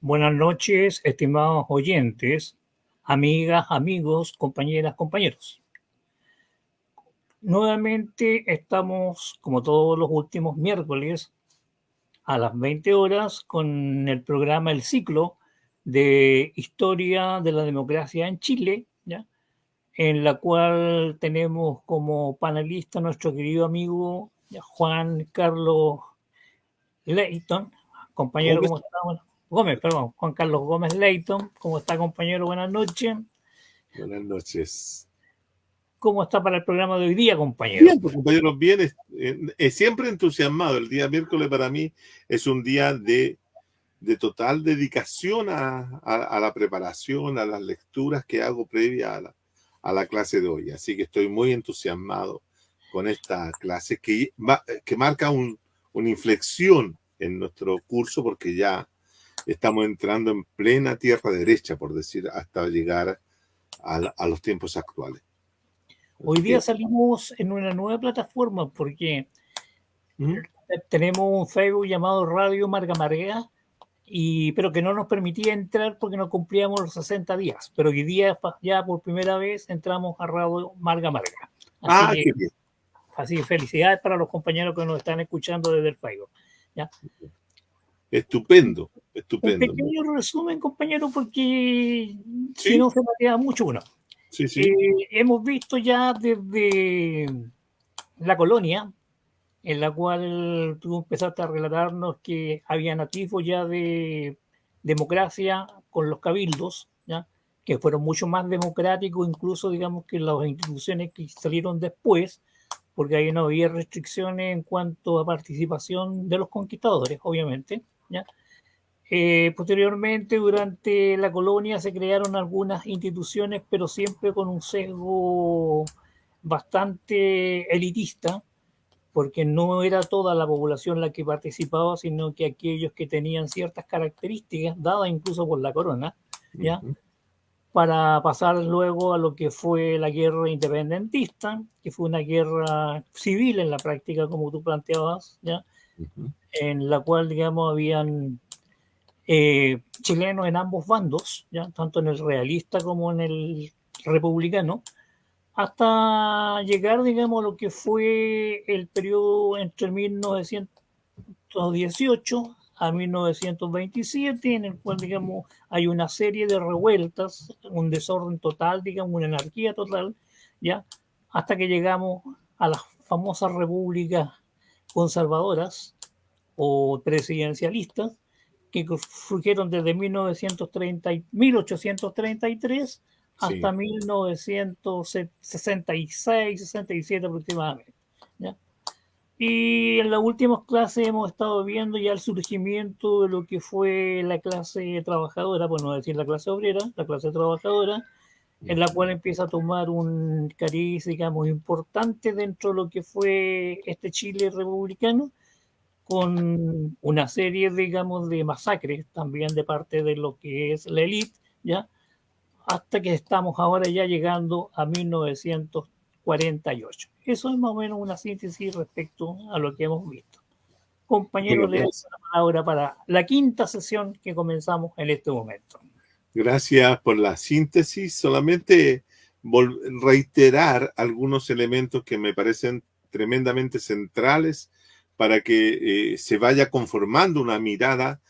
Buenas noches, estimados oyentes, amigas, amigos, compañeras, compañeros. Nuevamente estamos, como todos los últimos miércoles, a las 20 horas con el programa El Ciclo de Historia de la Democracia en Chile, ¿ya? En la cual tenemos como panelista a nuestro querido amigo Juan Carlos Leighton. Compañero, Gómez. ¿cómo está? Bueno, Gómez, perdón, Juan Carlos Gómez Leighton. ¿Cómo está, compañero? Buenas noches. Buenas noches. ¿Cómo está para el programa de hoy día, compañero? Bien, pues, compañeros, bien. Siempre entusiasmado. El día miércoles para mí es un día de total dedicación a la preparación, a las lecturas que hago previa a la clase de hoy. Así que estoy muy entusiasmado con esta clase que marca una inflexión en nuestro curso porque ya estamos entrando en plena tierra derecha, por decir, hasta llegar a los tiempos actuales. Hoy día salimos en una nueva plataforma porque tenemos un Facebook llamado Radio Marga Marea, pero que no nos permitía entrar porque no cumplíamos los 60 días. Pero hoy día ya por primera vez entramos a Radio Marga Marga. Qué bien. Así que felicidades para los compañeros que nos están escuchando desde el Facebook. ¿Ya? Estupendo, Un estupendo. pequeño resumen, compañero, porque si Sí, no se patea mucho uno. sí, sí. Hemos visto ya desde la colonia, en la cual tú empezaste a relatarnos que había atisbos ya de democracia con los cabildos, ¿ya? Que fueron mucho más democráticos, incluso digamos que las instituciones que salieron después, porque ahí no había restricciones en cuanto a participación de los conquistadores, obviamente, ¿ya? Posteriormente, durante la colonia se crearon algunas instituciones, pero siempre con un sesgo bastante elitista, porque no era toda la población la que participaba, sino que aquellos que tenían ciertas características, dadas incluso por la corona, ¿ya? Para pasar luego a lo que fue la guerra independentista, que fue una guerra civil en la práctica, como tú planteabas, ¿ya? En la cual, digamos, habían chilenos en ambos bandos, ¿ya? Tanto en el realista como en el republicano, hasta llegar, digamos, a lo que fue el periodo entre 1918 a 1927, en el cual, digamos, hay una serie de revueltas, un desorden total, digamos, una anarquía total, ¿ya? Hasta que llegamos a las famosas repúblicas conservadoras o presidencialistas, que surgieron desde 1833 hasta Sí. 1966, 67 aproximadamente, ¿ya? Y en las últimas clases hemos estado viendo ya el surgimiento de lo que fue la clase trabajadora, por no decir la clase obrera, la clase trabajadora, en la cual empieza a tomar un cariz, digamos, importante dentro de lo que fue este Chile republicano, con una serie, digamos, de masacres también de parte de lo que es la élite, ¿ya? Hasta que estamos ahora ya llegando a 1948. Eso es más o menos una síntesis respecto a lo que hemos visto. Compañeros, Bueno, le doy la palabra para la quinta sesión que comenzamos en este momento. gracias por la síntesis. Solamente reiterar algunos elementos que me parecen tremendamente centrales para que se vaya conformando una mirada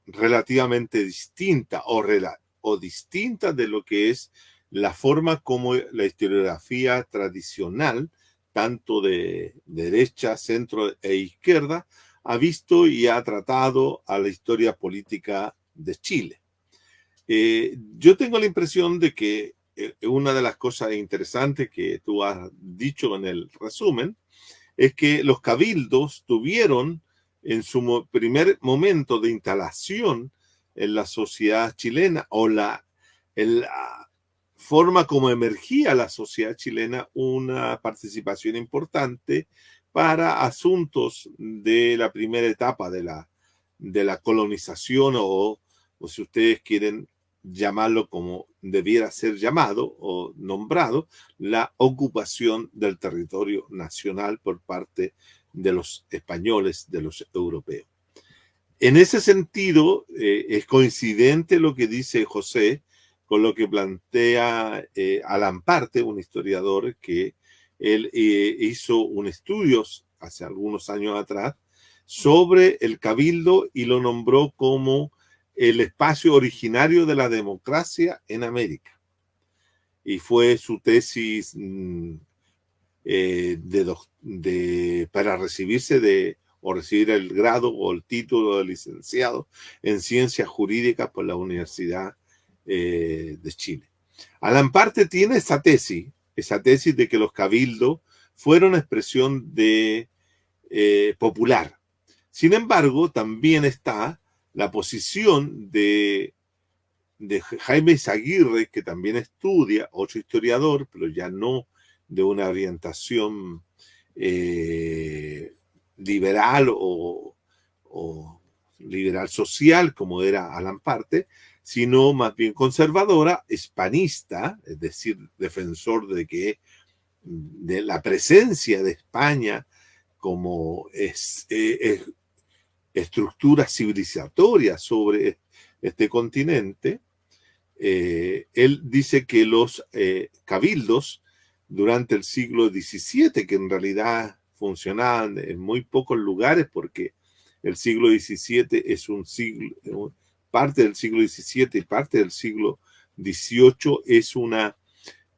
relativamente distinta o distinta de lo que es la forma como la historiografía tradicional, tanto de derecha, centro e izquierda, ha visto y ha tratado a la historia política de Chile. Yo tengo la impresión de que una de las cosas interesantes que tú has dicho en el resumen es que los cabildos tuvieron en su primer momento de instalación en la sociedad chilena en la forma como emergía la sociedad chilena una participación importante para asuntos de la primera etapa de la colonización o si ustedes quieren llamarlo como debiera ser llamado o nombrado, la ocupación del territorio nacional por parte de los españoles, de los europeos. En ese sentido, es coincidente lo que dice José con lo que plantea Alan Parte, un historiador que él hizo un estudio hace algunos años atrás sobre el cabildo y lo nombró como el espacio originario de la democracia en América. Y fue su tesis para recibirse o recibir el grado o el título de licenciado en ciencias jurídicas por la Universidad de Chile. Alan Parte tiene esa tesis de que los cabildos fueron expresión popular. Sin embargo, también está la posición de Jaime Izaguirre, que también estudia, otro historiador, pero ya no de una orientación liberal o liberal social, como era Alan Parte, sino más bien conservadora, hispanista, es decir, defensor de la presencia de España como estructura civilizatoria sobre este continente. Él dice que los cabildos durante el siglo XVII, que en realidad funcionaban en muy pocos lugares, porque el siglo XVII es parte del siglo XVII y parte del siglo XVIII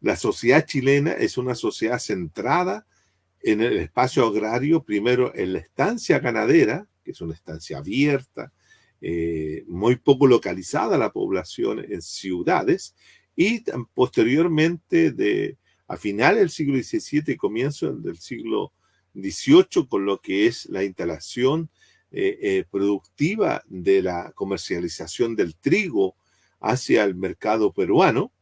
la sociedad chilena es una sociedad centrada en el espacio agrario, primero en la estancia ganadera, que es una estancia abierta, muy poco localizada la población en ciudades, y posteriormente a finales del siglo XVII y comienzo del siglo XVIII, con lo que es la instalación productiva de la comercialización del trigo hacia el mercado peruano,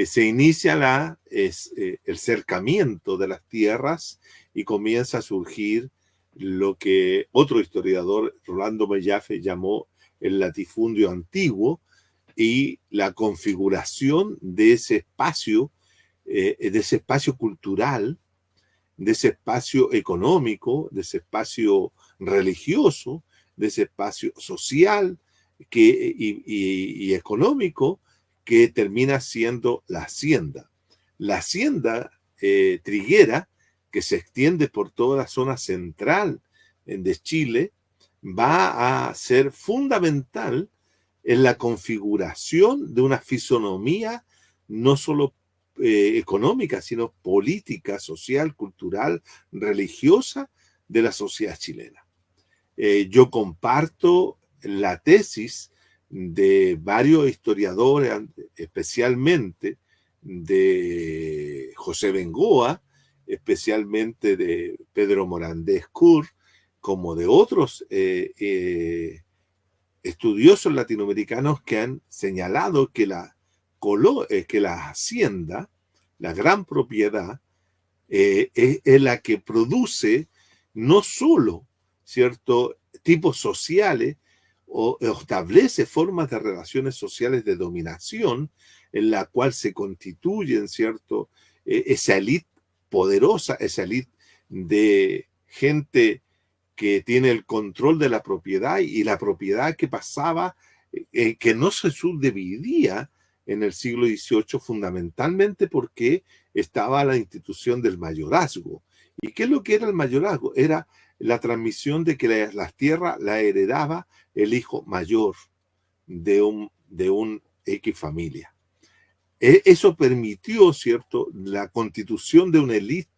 se inicia el cercamiento de las tierras y comienza a surgir lo que otro historiador, Rolando Mellafe, llamó el latifundio antiguo, y la configuración de ese espacio cultural, de ese espacio económico, de ese espacio religioso, de ese espacio social y económico, que termina siendo la hacienda. La hacienda triguera, que se extiende por toda la zona central de Chile, va a ser fundamental en la configuración de una fisonomía no solo económica, sino política, social, cultural, religiosa de la sociedad chilena. Yo comparto la tesis de varios historiadores, especialmente de José Bengoa, especialmente de Pedro Morandés Kur, como de otros estudiosos latinoamericanos que han señalado que la hacienda, la gran propiedad, es la que produce no solo ciertos tipos sociales o establece formas de relaciones sociales de dominación en la cual se constituyen, ¿cierto?, esa élite poderosa, esa élite de gente que tiene el control de la propiedad, y la propiedad que pasaba, que no se subdividía en el siglo XVIII, fundamentalmente porque estaba la institución del mayorazgo. ¿Y qué es lo que era el mayorazgo? Era la transmisión de que las tierras la heredaba el hijo mayor de un X familia. Eso permitió, ¿cierto?, la constitución de una élite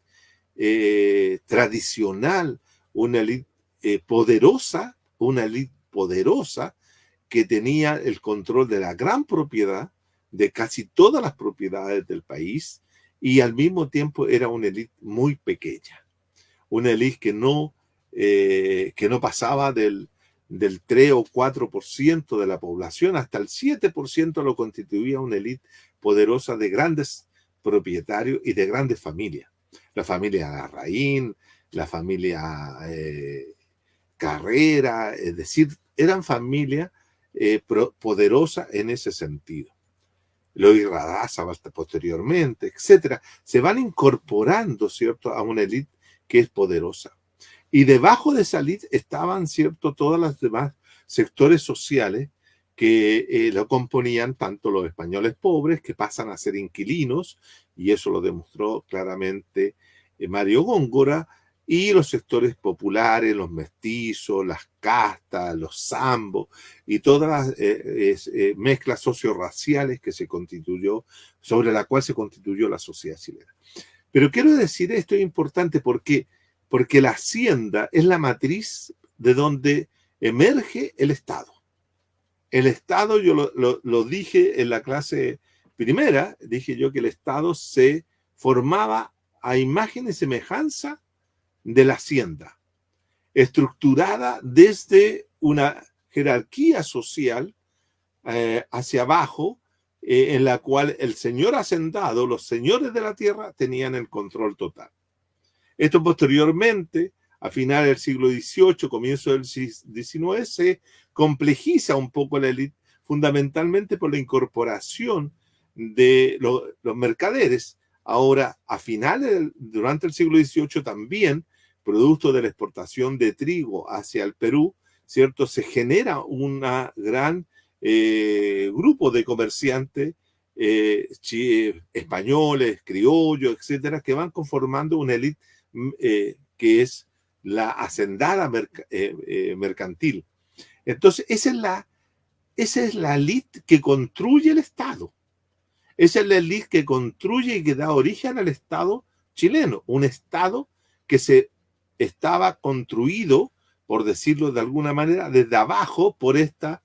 tradicional, una élite poderosa que tenía el control de la gran propiedad, de casi todas las propiedades del país, y al mismo tiempo era una élite muy pequeña, una élite que no pasaba del 3 o 4% de la población, hasta el 7% lo constituía una élite poderosa de grandes propietarios y de grandes familias. La familia Larraín, la familia Carrera, es decir, eran familias poderosas en ese sentido. Los Irradázaval posteriormente, etcétera, se van incorporando, ¿cierto?, a una élite que es poderosa. Y debajo de esa élite estaban, ¿cierto?, todas las demás sectores sociales que lo componían tanto los españoles pobres, que pasan a ser inquilinos, y eso lo demostró claramente Mario Góngora, y los sectores populares, los mestizos, las castas, los zambos, y todas las mezclas sociorraciales que se constituyó, sobre la cual se constituyó la sociedad chilena. Pero quiero decir, esto es importante porque la hacienda es la matriz de donde emerge el Estado. El Estado, yo lo dije en la clase primera, dije yo que el Estado se formaba a imagen y semejanza de la hacienda, estructurada desde una jerarquía social hacia abajo, en la cual el señor hacendado, los señores de la tierra, tenían el control total. Esto posteriormente, a finales del siglo XVIII, comienzo del XIX, se complejiza un poco la élite, fundamentalmente por la incorporación de los mercaderes. Ahora, a finales, durante el siglo XVIII también, producto de la exportación de trigo hacia el Perú, ¿cierto? Se genera una gran grupo de comerciantes españoles, criollos, etcétera, que van conformando una élite que es la hacendada mercantil. Entonces, esa es la élite que construye el Estado. Esa es la élite que construye y que da origen al Estado chileno. Un Estado que se estaba construido, por decirlo de alguna manera, desde abajo por este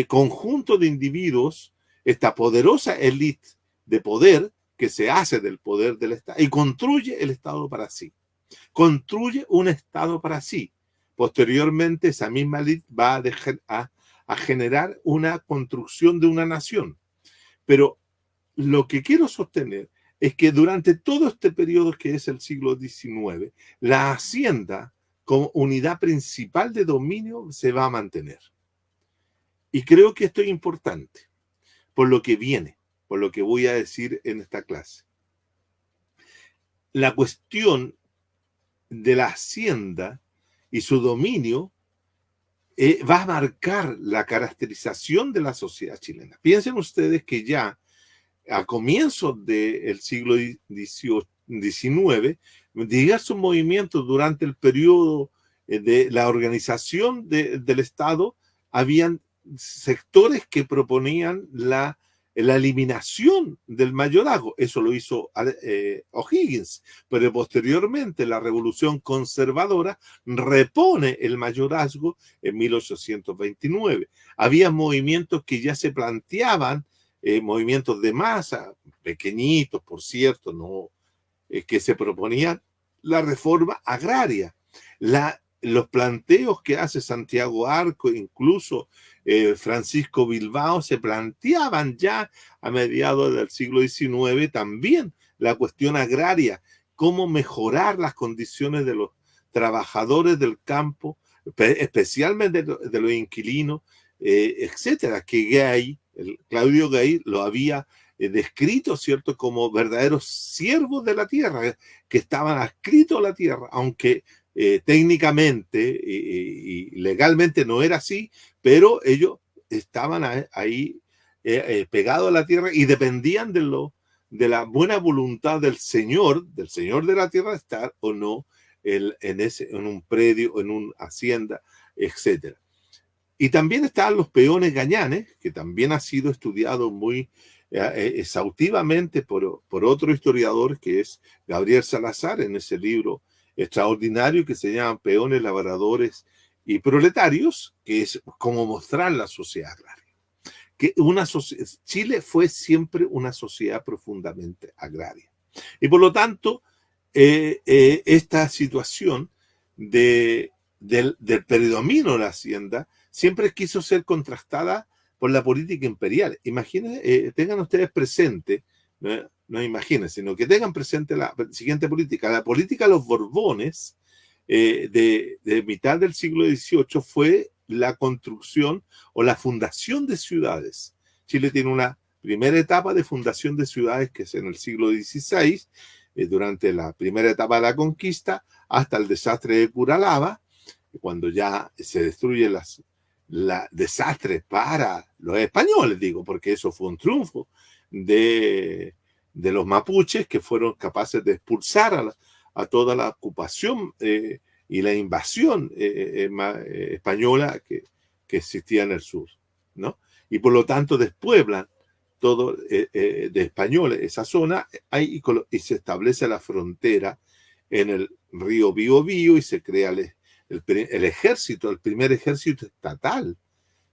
conjunto de individuos, esta poderosa élite de poder que se hace del poder del Estado y construye el Estado para sí. Construye un Estado para sí. Posteriormente, esa misma élite va a generar una construcción de una nación. Pero lo que quiero sostener es que durante todo este periodo que es el siglo XIX, la hacienda como unidad principal de dominio se va a mantener. Y creo que esto es importante, por lo que viene, por lo que voy a decir en esta clase. La cuestión de la hacienda y su dominio va a marcar la caracterización de la sociedad chilena. Piensen ustedes que ya a comienzos del siglo XIX, diversos movimientos durante el periodo de la organización del Estado, habían sectores que proponían la eliminación del mayorazgo. Eso lo hizo O'Higgins, pero posteriormente la Revolución Conservadora repone el mayorazgo en 1829. Había movimientos que ya se planteaban, movimientos de masa, pequeñitos, por cierto, no que se proponían la reforma agraria. Los planteos que hace Santiago Arco, incluso Francisco Bilbao, se planteaban ya a mediados del siglo XIX también la cuestión agraria, cómo mejorar las condiciones de los trabajadores del campo, especialmente de los inquilinos, etcétera, que Claudio Gay lo había descrito, ¿cierto?, como verdaderos siervos de la tierra, que estaban adscritos a la tierra, aunque técnicamente y legalmente no era así, pero ellos estaban ahí pegados a la tierra y dependían de la buena voluntad del señor de la tierra, de estar o no en un predio, en una hacienda, etcétera. Y también estaban los peones gañanes, que también ha sido estudiado muy exhaustivamente por otro historiador, que es Gabriel Salazar, en ese libro extraordinario que se llama Peones, Labradores y Proletarios, que es como mostrar la sociedad agraria. Que Chile fue siempre una sociedad profundamente agraria. Y por lo tanto, esta situación del predominio de la hacienda siempre quiso ser contrastada por la política imperial. Imaginen, tengan ustedes presente, no imaginen, sino que tengan presente la siguiente política. La política de los Borbones de mitad del siglo XVIII fue la construcción o la fundación de ciudades. Chile tiene una primera etapa de fundación de ciudades que es en el siglo XVI, durante la primera etapa de la conquista, hasta el desastre de Curalaba, cuando ya se destruyen desastre para los españoles, digo, porque eso fue un triunfo de los mapuches, que fueron capaces de expulsar a toda la ocupación y la invasión española que existía en el sur, ¿no? Y por lo tanto despueblan todo de españoles esa zona y se establece la frontera en el río Biobío y se crea el ejército, el primer ejército estatal,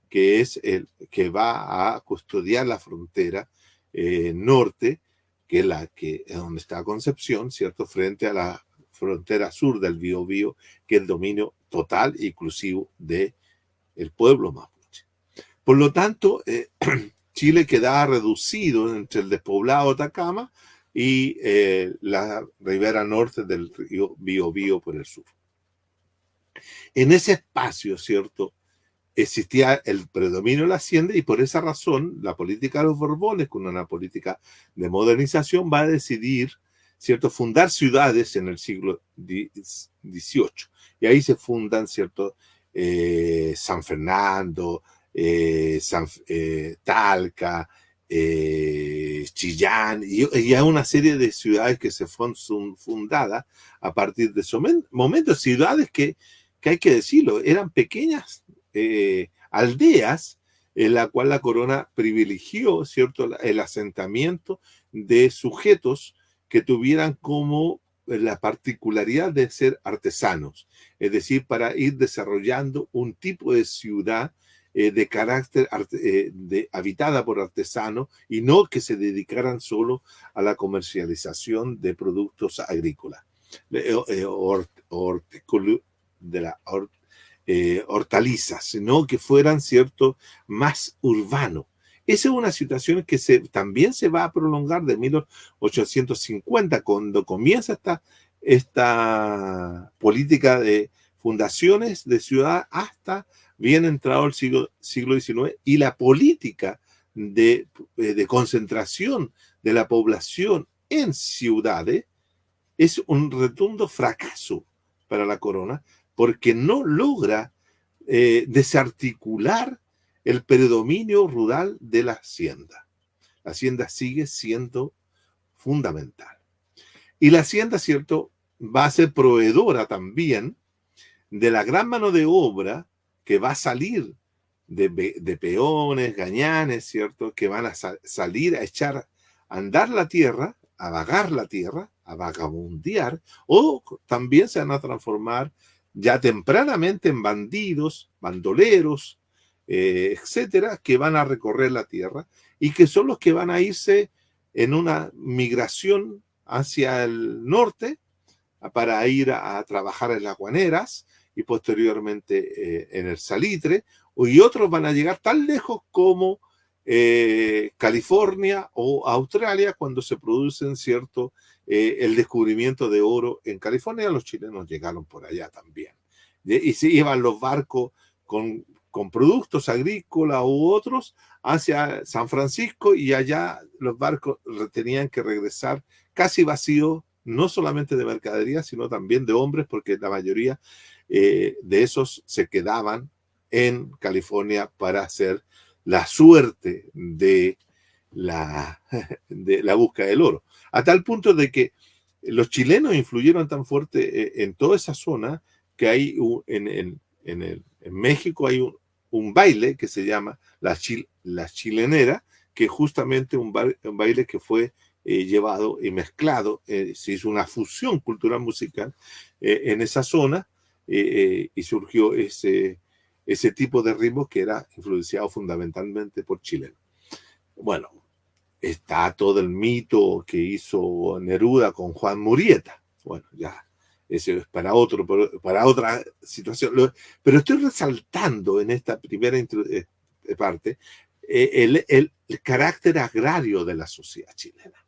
que es el que va a custodiar la frontera norte, que es donde está Concepción, ¿cierto? Frente a la frontera sur del Biobío, que es el dominio total e inclusivo del pueblo mapuche. Por lo tanto, Chile quedaba reducido entre el despoblado Atacama y la ribera norte del río Biobío por el sur. En ese espacio, ¿cierto?, existía el predominio de la hacienda y por esa razón la política de los Borbones, con una política de modernización, va a decidir, ¿cierto?, fundar ciudades en el siglo XVIII. Y ahí se fundan, ¿cierto?, San Fernando, Talca, Chillán, y hay una serie de ciudades que se fueron fundadas a partir de ese momento, ciudades que hay que decirlo, eran pequeñas aldeas en la cual la corona privilegió, ¿cierto?, el asentamiento de sujetos que tuvieran como la particularidad de ser artesanos, es decir, para ir desarrollando un tipo de ciudad de carácter habitada por artesanos y no que se dedicaran solo a la comercialización de productos agrícolas, hortalizas, sino que fueran, ¿cierto?, más urbanos. Esa es una situación que también se va a prolongar de 1850, cuando comienza esta política de fundaciones de ciudad hasta bien entrado el siglo XIX, y la política de concentración de la población en ciudades es un rotundo fracaso para la corona, porque no logra desarticular el predominio rural de la hacienda. La hacienda sigue siendo fundamental. Y la hacienda, ¿cierto?, va a ser proveedora también de la gran mano de obra que va a salir de peones, gañanes, ¿cierto?, que van a salir a echar a andar la tierra, a vagar la tierra, a vagabundear, o también se van a transformar ya tempranamente en bandidos, bandoleros, etcétera, que van a recorrer la tierra y que son los que van a irse en una migración hacia el norte para ir a trabajar en las guaneras y posteriormente en el salitre, y otros van a llegar tan lejos como California o Australia, cuando se producen, ¿cierto?, el descubrimiento de oro en California. Los chilenos llegaron por allá también. Y se iban los barcos con productos agrícolas u otros hacia San Francisco, y allá los barcos tenían que regresar casi vacíos, no solamente de mercadería, sino también de hombres, porque la mayoría de esos se quedaban en California para hacer la suerte de la búsqueda del oro. A tal punto de que los chilenos influyeron tan fuerte en toda esa zona que hay en México hay un baile que se llama la chilenera, que es justamente un baile que fue llevado y mezclado, se hizo una fusión cultural musical en esa zona, y surgió ese tipo de ritmo que era influenciado fundamentalmente por chilenos. Bueno, está todo el mito que hizo Neruda con Juan Murieta. Bueno, ya, eso es para otra situación. Pero estoy resaltando en esta primera parte el carácter agrario de la sociedad chilena.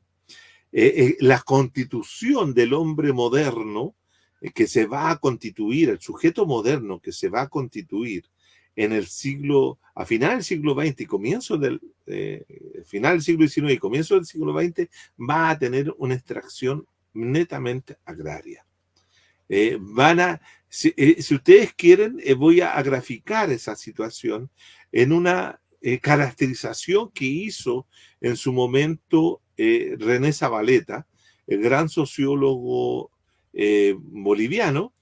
La constitución del hombre moderno que se va a constituir, el sujeto moderno que se va a constituir a final del siglo XX y comienzo final del siglo XIX y comienzo del siglo XX, va a tener una extracción netamente agraria. Si ustedes quieren, voy a graficar esa situación en una caracterización que hizo en su momento René Zavaleta, el gran sociólogo boliviano,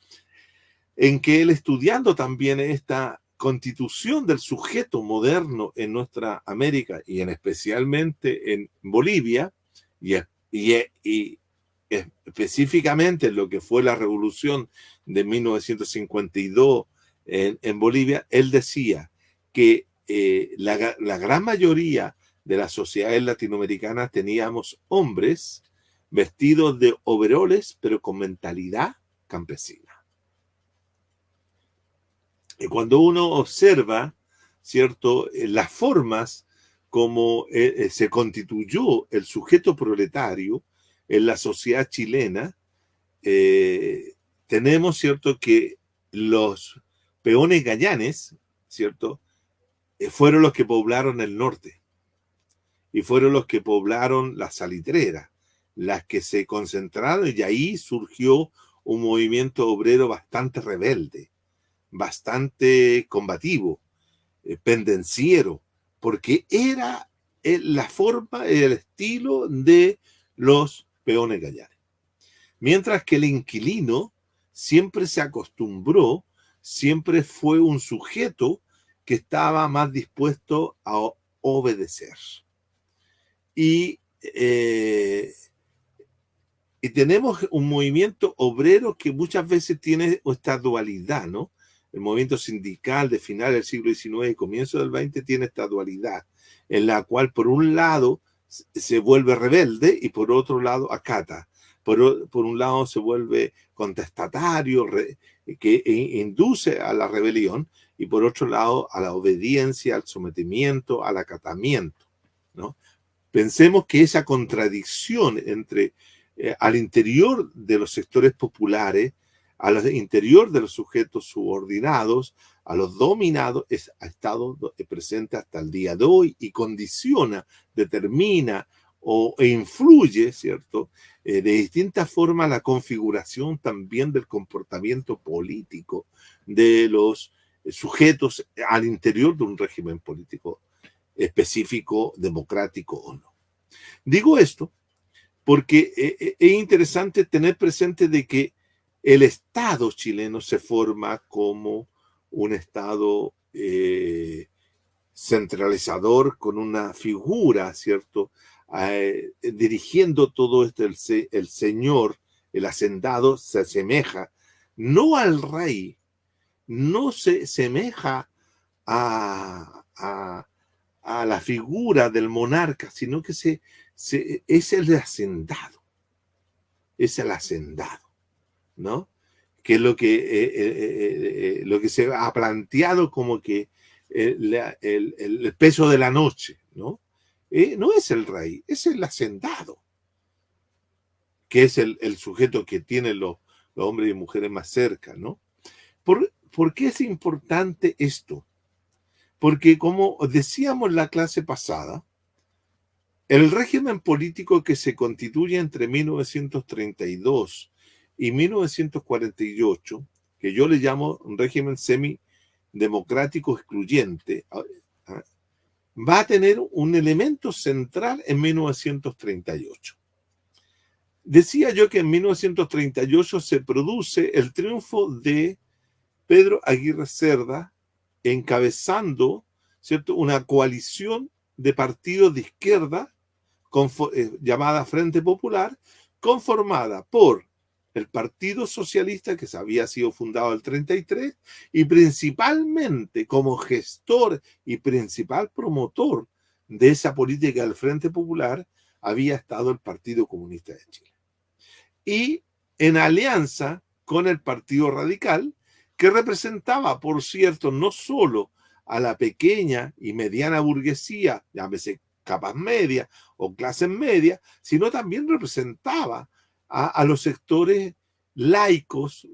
en que él, estudiando también esta constitución del sujeto moderno en nuestra América y especialmente en Bolivia, y específicamente en lo que fue la revolución de 1952 en Bolivia, él decía que la gran mayoría de las sociedades latinoamericanas teníamos hombres vestidos de overoles, pero con mentalidad campesina. Y cuando uno observa, ¿cierto?, las formas como se constituyó el sujeto proletario en la sociedad chilena, tenemos, ¿cierto?, que los peones gallanes, ¿cierto?, fueron los que poblaron el norte y fueron los que poblaron las salitreras, las que se concentraron, y ahí surgió un movimiento obrero bastante rebelde, bastante combativo, pendenciero, porque era la forma, el estilo de los peones gallanes. Mientras que el inquilino siempre se acostumbró, siempre fue un sujeto que estaba más dispuesto a obedecer. Y tenemos un movimiento obrero que muchas veces tiene esta dualidad, ¿no? El movimiento sindical de final del siglo XIX y comienzo del XX tiene esta dualidad, en la cual por un lado se vuelve rebelde y por otro lado acata. Por un lado se vuelve contestatario, que induce a la rebelión, y por otro lado a la obediencia, al sometimiento, al acatamiento, ¿no? Pensemos que esa contradicción entre al interior de los sectores populares, al interior de los sujetos subordinados, a los dominados, ha estado presente hasta el día de hoy y condiciona, determina e influye, ¿cierto?, de distintas formas la configuración también del comportamiento político de los sujetos al interior de un régimen político específico, democrático o no. Digo esto porque es interesante tener presente de que el Estado chileno se forma como un Estado centralizador con una figura, ¿cierto?, dirigiendo todo esto, el señor, el hacendado, se asemeja no al rey, no se asemeja a la figura del monarca, sino que es el hacendado. Es el hacendado, ¿no? Que es lo que se ha planteado como que el peso de la noche, ¿no? No es el rey, es el hacendado, que es el sujeto que tienen los hombres y mujeres más cerca, ¿no? ¿Por qué es importante esto? Porque, como decíamos en la clase pasada, el régimen político que se constituye entre 1932 y 1948, que yo le llamo un régimen semidemocrático excluyente, va a tener un elemento central en 1938. Decía yo que en 1938 se produce el triunfo de Pedro Aguirre Cerda, encabezando, ¿cierto?, una coalición de partidos de izquierda llamada Frente Popular, conformada por el Partido Socialista, que había sido fundado en el 33, y principalmente como gestor y principal promotor de esa política del Frente Popular había estado el Partido Comunista de Chile. Y en alianza con el Partido Radical, que representaba, por cierto, no solo a la pequeña y mediana burguesía, llámese capas medias o clases medias, sino también representaba a los sectores laicos,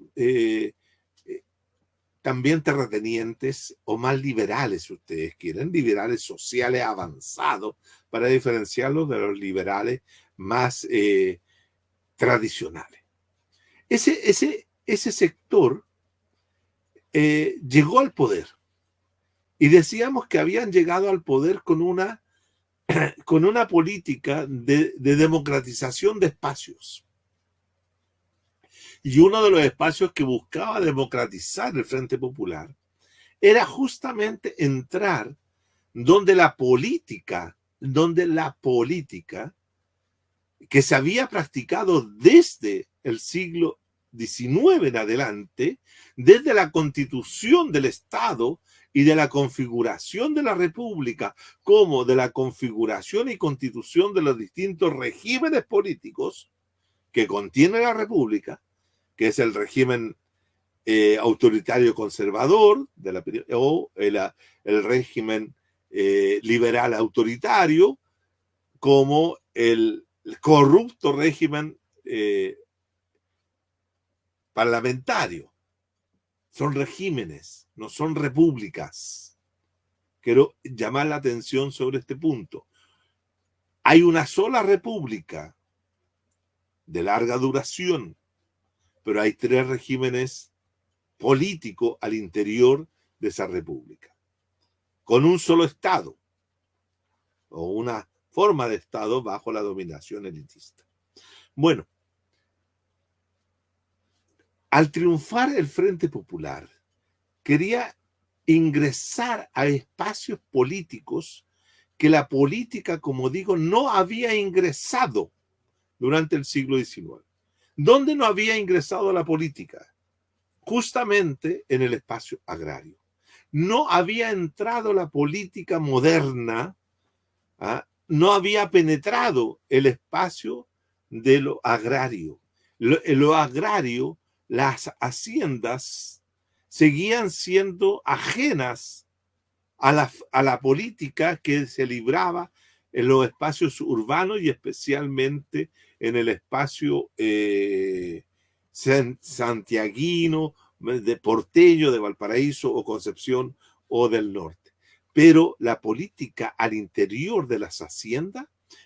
también terratenientes o más liberales, si ustedes quieren, liberales sociales avanzados, para diferenciarlos de los liberales más tradicionales. Ese ese sector llegó al poder. Y decíamos que habían llegado al poder con una política de democratización de espacios. Y uno de los espacios que buscaba democratizar el Frente Popular era justamente entrar donde la política que se había practicado desde el siglo XIX en adelante, desde la constitución del Estado y de la configuración de la República, como de la configuración y constitución de los distintos regímenes políticos que contiene la República, que es el régimen autoritario conservador o el régimen liberal autoritario, como el corrupto régimen parlamentario. Son regímenes, no son repúblicas. Quiero llamar la atención sobre este punto. Hay una sola república de larga duración, pero hay 3 regímenes políticos al interior de esa república, con un solo Estado o una forma de Estado bajo la dominación elitista. Bueno, al triunfar el Frente Popular, quería ingresar a espacios políticos que la política, como digo, no había ingresado durante el siglo XIX. ¿Dónde no había ingresado la política? Justamente en el espacio agrario. No había entrado la política moderna, no había penetrado el espacio de lo agrario. Lo agrario, las haciendas seguían siendo ajenas a la política que se libraba en los espacios urbanos y especialmente en el espacio santiaguino, de porteño, de Valparaíso o Concepción o del norte. Pero la política al interior de las haciendas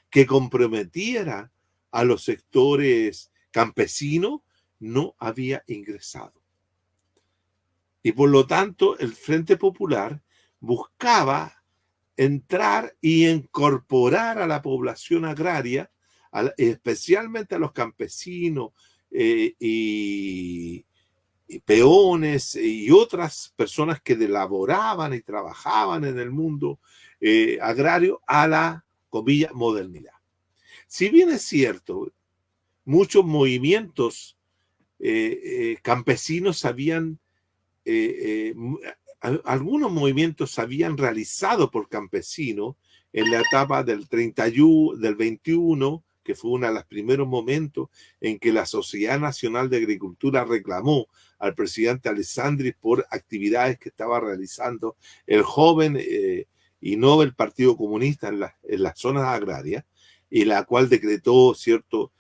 que comprometiera a los sectores campesinos no había ingresado. Y por lo tanto, el Frente Popular buscaba entrar y incorporar a la población agraria, especialmente a los campesinos y peones y otras personas que laboraban y trabajaban en el mundo agrario, a la, comilla, modernidad. Si bien es cierto, muchos movimientos campesinos habían algunos movimientos se habían realizado por campesinos en la etapa del 31, del 21, que fue uno de los primeros momentos en que la Sociedad Nacional de Agricultura reclamó al presidente Alessandri por actividades que estaba realizando el joven y Nobel Partido Comunista en las zonas agrarias, y la cual decretó, cierto,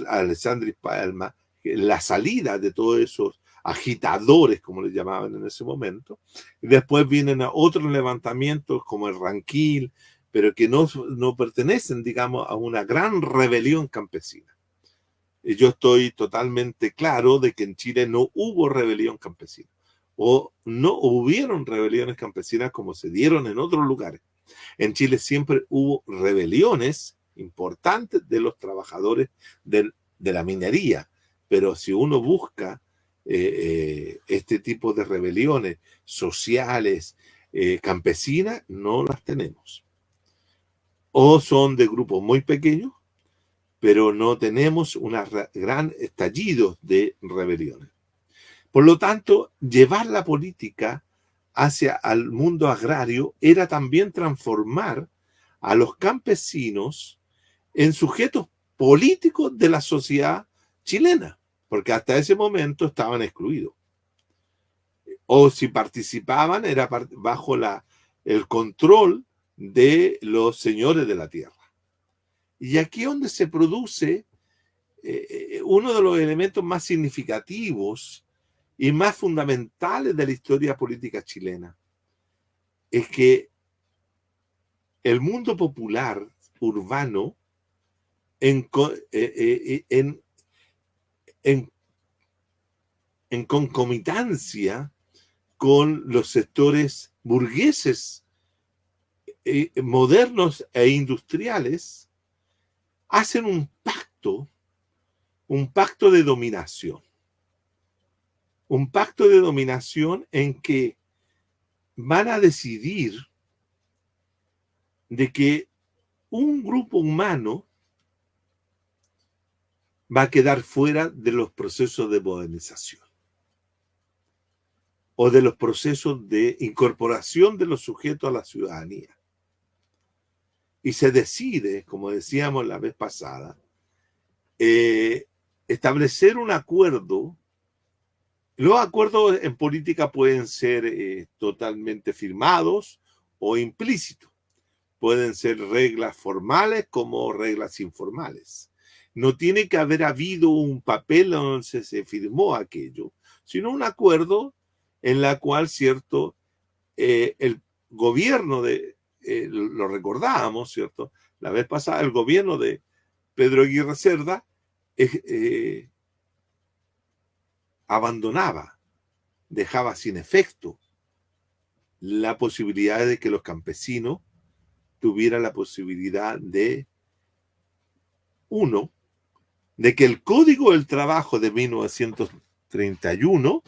Alessandri Palma, la salida de todos esos agitadores, como les llamaban en ese momento. Y después vienen a otros levantamientos como el Ranquil, pero que no pertenecen, digamos, a una gran rebelión campesina. Y yo estoy totalmente claro de que en Chile no hubo rebelión campesina, o no hubieron rebeliones campesinas como se dieron en otros lugares. En Chile siempre hubo rebeliones importantes de los trabajadores de la minería, pero si uno busca este tipo de rebeliones sociales campesinas, no las tenemos. O son de grupos muy pequeños, pero no tenemos un gran estallido de rebeliones. Por lo tanto, llevar la política hacia el mundo agrario era también transformar a los campesinos en sujetos políticos de la sociedad chilena, porque hasta ese momento estaban excluidos. O si participaban, era bajo el control de los señores de la tierra. Y aquí es donde se produce uno de los elementos más significativos y más fundamentales de la historia política chilena. Es que el mundo popular urbano en concomitancia con los sectores burgueses modernos e industriales, hacen un pacto de dominación. Un pacto de dominación en que van a decidir de que un grupo humano va a quedar fuera de los procesos de modernización o de los procesos de incorporación de los sujetos a la ciudadanía. Y se decide, como decíamos la vez pasada, establecer un acuerdo. Los acuerdos en política pueden ser totalmente firmados o implícitos. Pueden ser reglas formales como reglas informales. No tiene que haber habido un papel donde se firmó aquello, sino un acuerdo en la cual, cierto, el gobierno lo recordábamos, cierto, la vez pasada, el gobierno de Pedro Aguirre Cerda abandonaba, dejaba sin efecto la posibilidad de que los campesinos tuvieran la posibilidad de que el Código del Trabajo de 1931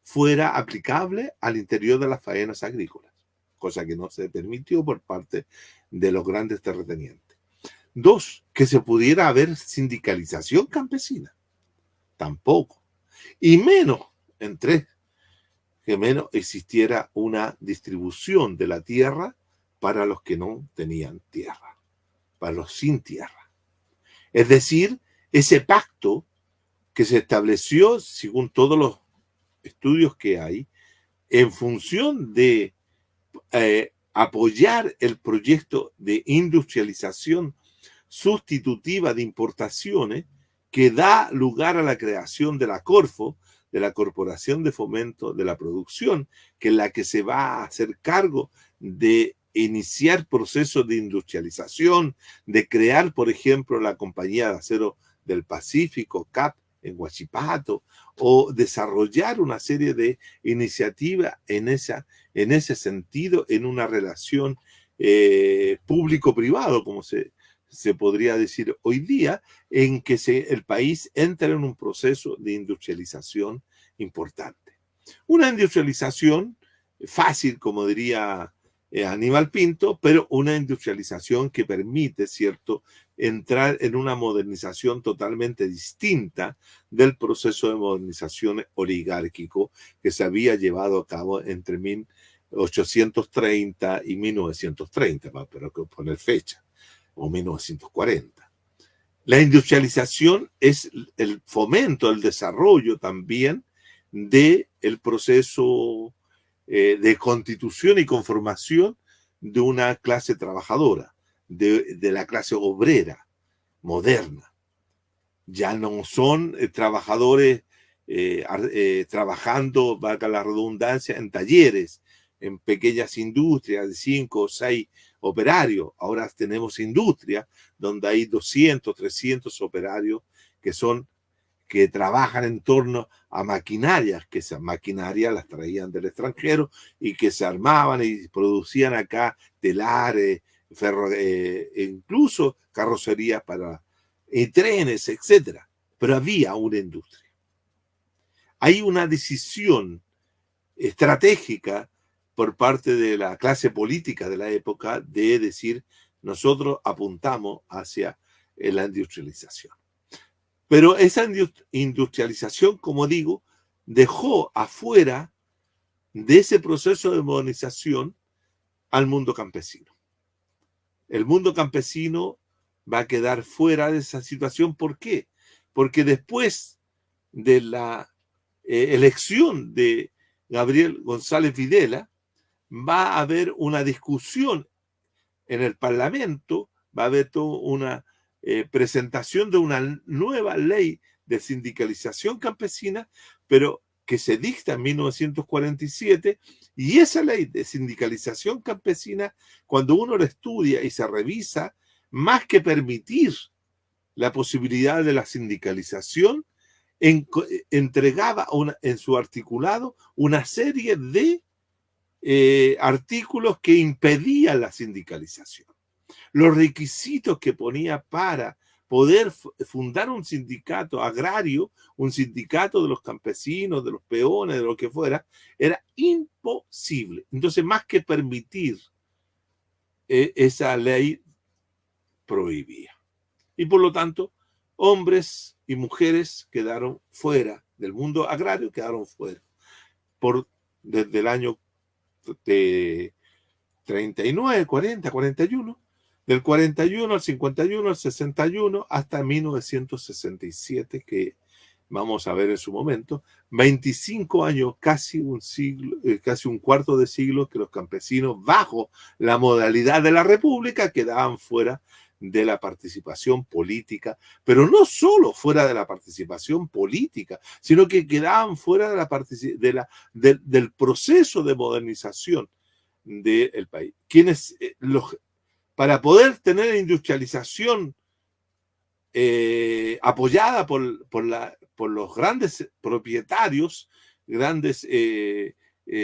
fuera aplicable al interior de las faenas agrícolas, cosa que no se permitió por parte de los grandes terratenientes. 2, que se pudiera haber sindicalización campesina, tampoco. Y menos, en 3, que menos existiera una distribución de la tierra para los que no tenían tierra, para los sin tierra. Es decir, ese pacto que se estableció, según todos los estudios que hay, en función de apoyar el proyecto de industrialización sustitutiva de importaciones que da lugar a la creación de la Corfo, de la Corporación de Fomento de la Producción, que es la que se va a hacer cargo de iniciar procesos de industrialización, de crear, por ejemplo, la Compañía de Acero del Pacífico, CAP, en Huachipato, o desarrollar una serie de iniciativas en ese sentido, en una relación público-privado, como se podría decir hoy día, en que el país entra en un proceso de industrialización importante. Una industrialización fácil, como diría Aníbal Pinto, pero una industrialización que permite, ¿cierto?, entrar en una modernización totalmente distinta del proceso de modernización oligárquico que se había llevado a cabo entre 1830 y 1930, pero que poner fecha, o 1940. La industrialización es el fomento, el desarrollo también del proceso de constitución y conformación de una clase trabajadora, de la clase obrera moderna. Ya no son trabajadores trabajando, valga la redundancia, en talleres, en pequeñas industrias de 5 o 6 operarios. Ahora tenemos industrias donde hay 200, 300 operarios que trabajan en torno a maquinarias, que esas maquinarias las traían del extranjero y que se armaban y producían acá telares, incluso carrocerías para trenes, etc. Pero había una industria. Hay una decisión estratégica por parte de la clase política de la época de decir, nosotros apuntamos hacia la industrialización. Pero esa industrialización, como digo, dejó afuera de ese proceso de modernización al mundo campesino. El mundo campesino va a quedar fuera de esa situación. ¿Por qué? Porque después de la elección de Gabriel González Videla, va a haber una discusión en el Parlamento, va a haber toda una presentación de una nueva ley de sindicalización campesina, pero que se dicta en 1947, y esa ley de sindicalización campesina, cuando uno la estudia y se revisa, más que permitir la posibilidad de la sindicalización, entregaba en su articulado una serie de artículos que impedían la sindicalización. Los requisitos que ponía para poder fundar un sindicato agrario, un sindicato de los campesinos, de los peones, de lo que fuera, era imposible. Entonces, más que permitir, esa ley prohibía. Y por lo tanto, hombres y mujeres quedaron fuera del mundo agrario, quedaron fuera. Desde el año de 39, 40, 41, del 41 al 51, al 61, hasta 1967, que vamos a ver en su momento, 25 años, casi un siglo, casi un cuarto de siglo, que los campesinos, bajo la modalidad de la República, quedaban fuera de la participación política, pero no solo fuera de la participación política, sino que quedaban fuera del proceso de modernización del país. Para poder tener industrialización apoyada por los grandes propietarios, grandes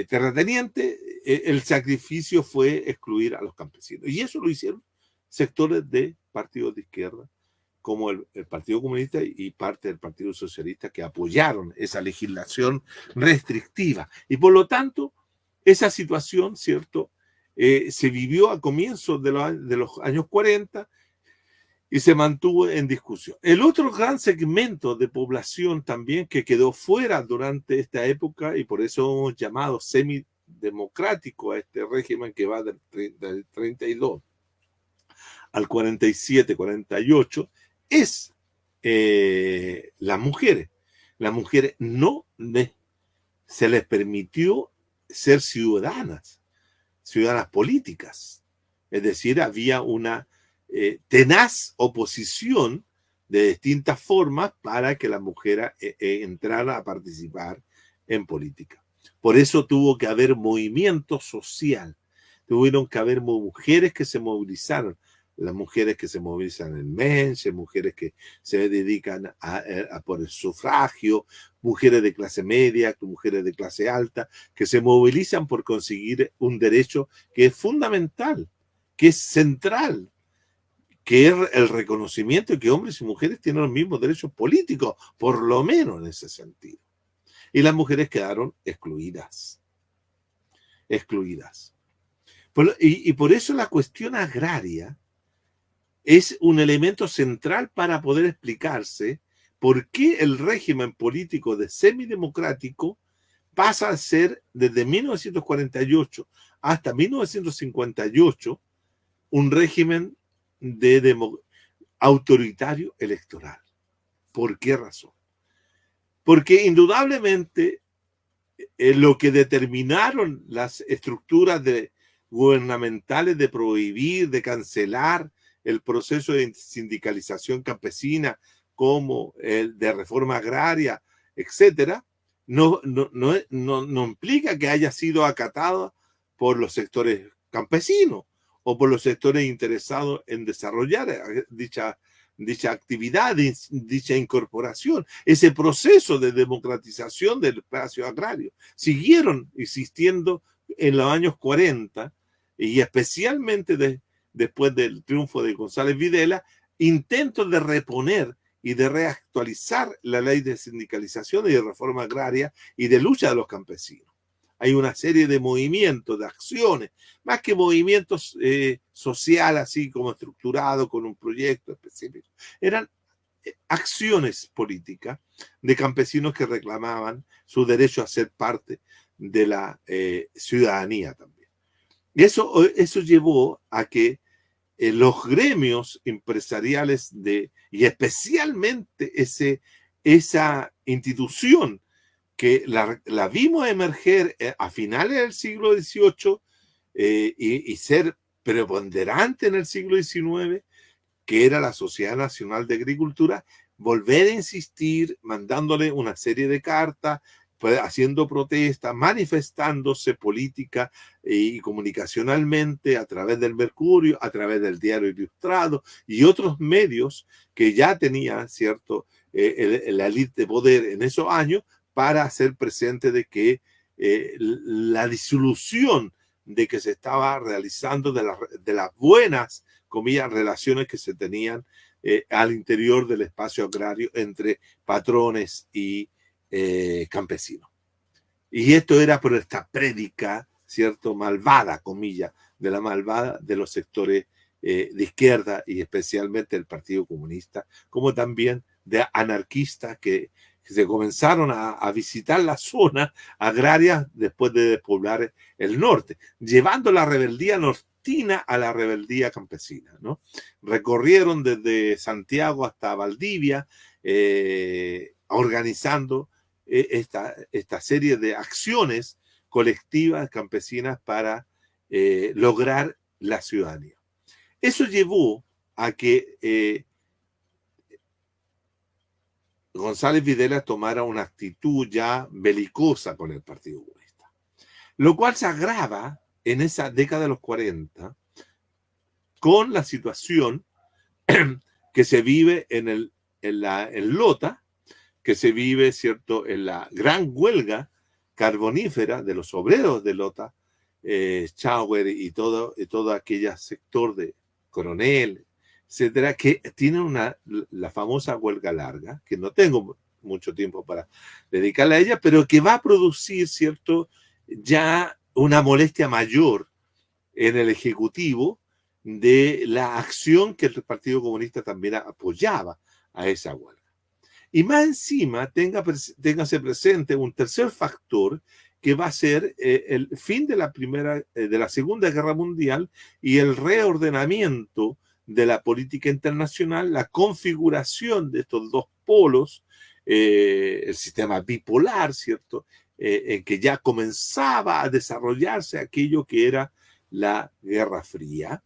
terratenientes, el sacrificio fue excluir a los campesinos. Y eso lo hicieron sectores de partidos de izquierda, como el Partido Comunista y parte del Partido Socialista, que apoyaron esa legislación restrictiva. Y por lo tanto, esa situación, ¿cierto?, se vivió a comienzos de los años 40 y se mantuvo en discusión. El otro gran segmento de población también que quedó fuera durante esta época, y por eso hemos llamado semidemocrático a este régimen que va del 32 al 47, 48, es las mujeres. Las mujeres no se les permitió ser ciudadanas políticas. Es decir, había una tenaz oposición de distintas formas para que la mujer entrara a participar en política. Por eso tuvo que haber movimiento social. Tuvieron que haber mujeres que se movilizaron. Las mujeres que se movilizan en Menche, mujeres que se dedican por el sufragio, mujeres de clase media, mujeres de clase alta, que se movilizan por conseguir un derecho que es fundamental, que es central, que es el reconocimiento de que hombres y mujeres tienen los mismos derechos políticos, por lo menos en ese sentido. Y las mujeres quedaron excluidas. Y por eso la cuestión agraria es un elemento central para poder explicarse por qué el régimen político de semidemocrático pasa a ser, desde 1948 hasta 1958, un régimen autoritario electoral. ¿Por qué razón? Porque indudablemente lo que determinaron las estructuras gubernamentales de prohibir, de cancelar el proceso de sindicalización campesina, como el de reforma agraria, etcétera, no implica que haya sido acatado por los sectores campesinos o por los sectores interesados en desarrollar dicha actividad, dicha incorporación. Ese proceso de democratización del espacio agrario siguieron existiendo en los años 40 y especialmente después del triunfo de González Videla, intentos de reponer y de reactualizar la ley de sindicalización y de reforma agraria y de lucha de los campesinos. Hay una serie de movimientos, de acciones, más que movimientos sociales, así como estructurados con un proyecto específico. Eran acciones políticas de campesinos que reclamaban su derecho a ser parte de la ciudadanía también. Y eso llevó a que los gremios empresariales y especialmente esa institución que la vimos emerger a finales del siglo XVIII y ser preponderante en el siglo XIX, que era la Sociedad Nacional de Agricultura, volver a insistir, mandándole una serie de cartas, haciendo protestas, manifestándose política y comunicacionalmente a través del Mercurio, a través del Diario Ilustrado y otros medios que ya tenían cierto la élite de poder en esos años para hacer presente de que la disolución de que se estaba realizando de las buenas, comillas, relaciones que se tenían al interior del espacio agrario entre patrones y campesinos. Y esto era por esta prédica, ¿cierto?, malvada, comillas, de la malvada de los sectores de izquierda y especialmente del Partido Comunista, como también de anarquistas que se comenzaron a visitar la zona agraria después de despoblar el norte, llevando la rebeldía nortina a la rebeldía campesina, ¿no? Recorrieron desde Santiago hasta Valdivia, organizando esta serie de acciones colectivas campesinas para lograr la ciudadanía. Eso llevó a que González Videla tomara una actitud ya belicosa con el Partido Comunista, lo cual se agrava en esa década de los 40 con la situación que se vive en Lota, que se vive, ¿cierto?, en la gran huelga carbonífera de los obreros de Lota, Chauer y todo aquel sector de Coronel, etcétera, que tienen la famosa huelga larga, que no tengo mucho tiempo para dedicarle a ella, pero que va a producir, ¿cierto?, ya una molestia mayor en el Ejecutivo de la acción que el Partido Comunista también apoyaba a esa huelga. Y más encima, téngase presente un tercer factor que va a ser el fin de la Segunda Guerra Mundial y el reordenamiento de la política internacional, la configuración de estos dos polos, el sistema bipolar, ¿cierto?, en que ya comenzaba a desarrollarse aquello que era la Guerra Fría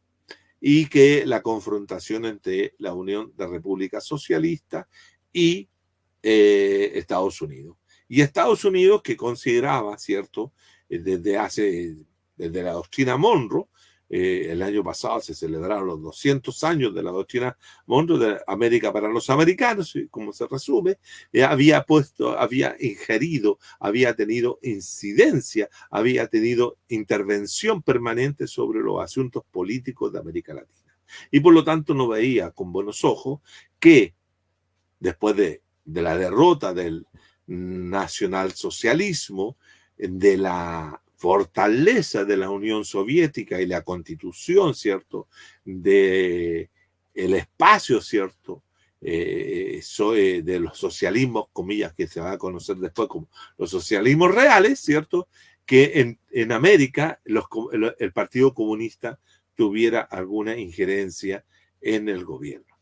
y que la confrontación entre la Unión de Repúblicas Socialistas y Estados Unidos. Y Estados Unidos, que consideraba, ¿cierto?, desde la doctrina Monroe, el año pasado se celebraron los 200 años de la doctrina Monroe de América para los americanos, como se resume, había ingerido, había tenido incidencia, había tenido intervención permanente sobre los asuntos políticos de América Latina. Y por lo tanto no veía con buenos ojos que después de la derrota del nacionalsocialismo, de la fortaleza de la Unión Soviética y la constitución, ¿cierto?, de el espacio, ¿cierto?, de los socialismos, comillas, que se va a conocer después como los socialismos reales, ¿cierto?, que en América el Partido Comunista tuviera alguna injerencia en el gobierno.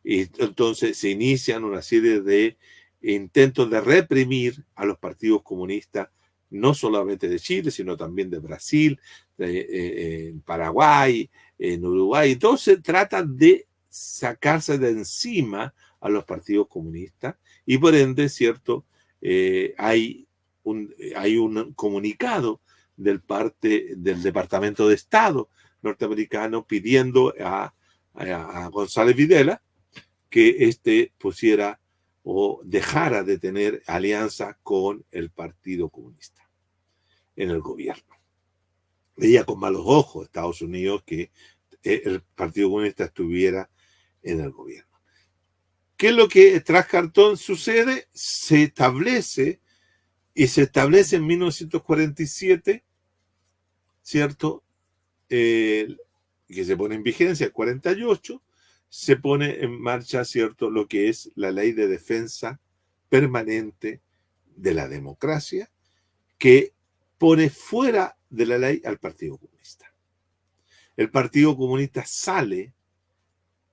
Y entonces se inician una serie de intentos de reprimir a los partidos comunistas, no solamente de Chile, sino también de Brasil, en Paraguay, en Uruguay. Entonces tratan de sacarse de encima a los partidos comunistas y por ende, ¿cierto?, hay un comunicado del Departamento de Estado norteamericano pidiendo a González Videla que pusiera o dejara de tener alianza con el Partido Comunista en el gobierno. Veía con malos ojos Estados Unidos que el Partido Comunista estuviera en el gobierno. ¿Qué es lo que tras Cartón sucede? Se establece en 1947, ¿cierto?, que se pone en vigencia el 48, se pone en marcha, ¿cierto?, lo que es la Ley de Defensa Permanente de la Democracia, que pone fuera de la ley al Partido Comunista. El Partido Comunista sale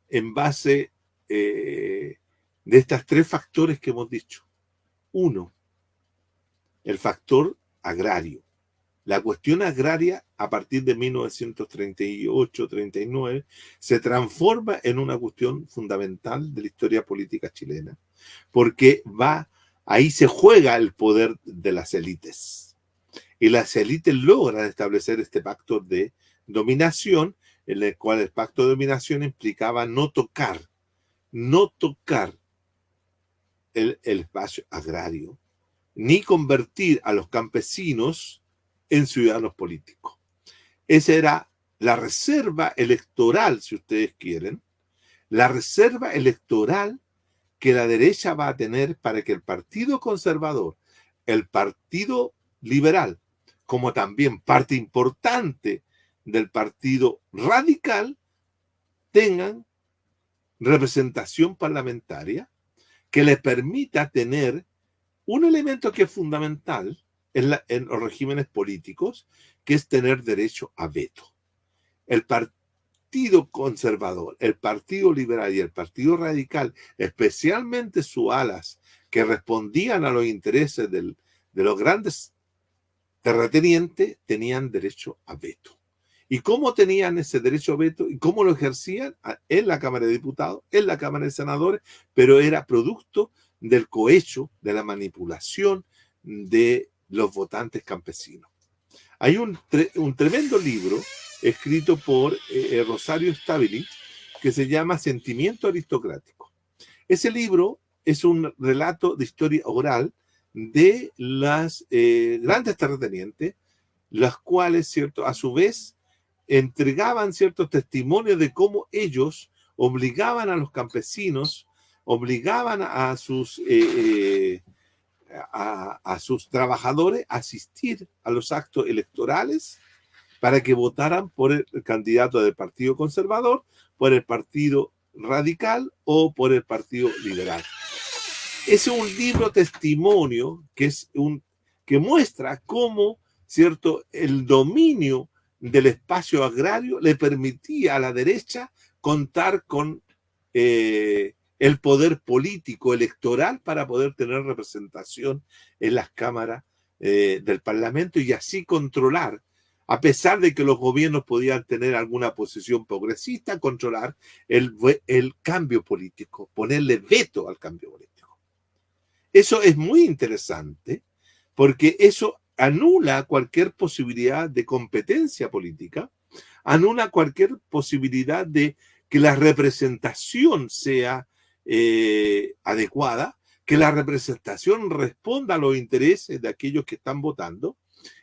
en base de estos tres factores que hemos dicho. Uno, el factor agrario. La cuestión agraria a partir de 1938-39 se transforma en una cuestión fundamental de la historia política chilena, porque ahí se juega el poder de las élites. Y las élites logran establecer este pacto de dominación, en el cual el pacto de dominación implicaba no tocar el espacio agrario, ni convertir a los campesinos en ciudadanos políticos. Esa era la reserva electoral, si ustedes quieren, la reserva electoral que la derecha va a tener para que el Partido Conservador, el Partido Liberal, como también parte importante del Partido Radical, tengan representación parlamentaria que les permita tener un elemento que es fundamental en los regímenes políticos, que es tener derecho a veto. El Partido Conservador, el Partido Liberal y el Partido Radical, especialmente sus alas que respondían a los intereses de los grandes terratenientes, tenían derecho a veto. ¿Y cómo tenían ese derecho a veto? ¿Y cómo lo ejercían? En la Cámara de Diputados, en la Cámara de Senadores, pero era producto del cohecho, de la manipulación de los votantes campesinos. Hay un tremendo libro escrito por Rosario Stabile que se llama Sentimiento Aristocrático. Ese libro es un relato de historia oral de las grandes terratenientes, las cuales, ¿cierto?, a su vez entregaban ciertos testimonios de cómo ellos obligaban a los campesinos, obligaban a sus trabajadores a asistir a los actos electorales para que votaran por el candidato del Partido Conservador, por el Partido Radical o por el Partido Liberal. Es un libro testimonio que muestra cómo, ¿cierto?, el dominio del espacio agrario le permitía a la derecha contar con el poder político electoral para poder tener representación en las cámaras del Parlamento y así controlar, a pesar de que los gobiernos podían tener alguna posición progresista, controlar el cambio político, ponerle veto al cambio político. Eso es muy interesante porque eso anula cualquier posibilidad de competencia política, anula cualquier posibilidad de que la representación sea adecuada, que la representación responda a los intereses de aquellos que están votando,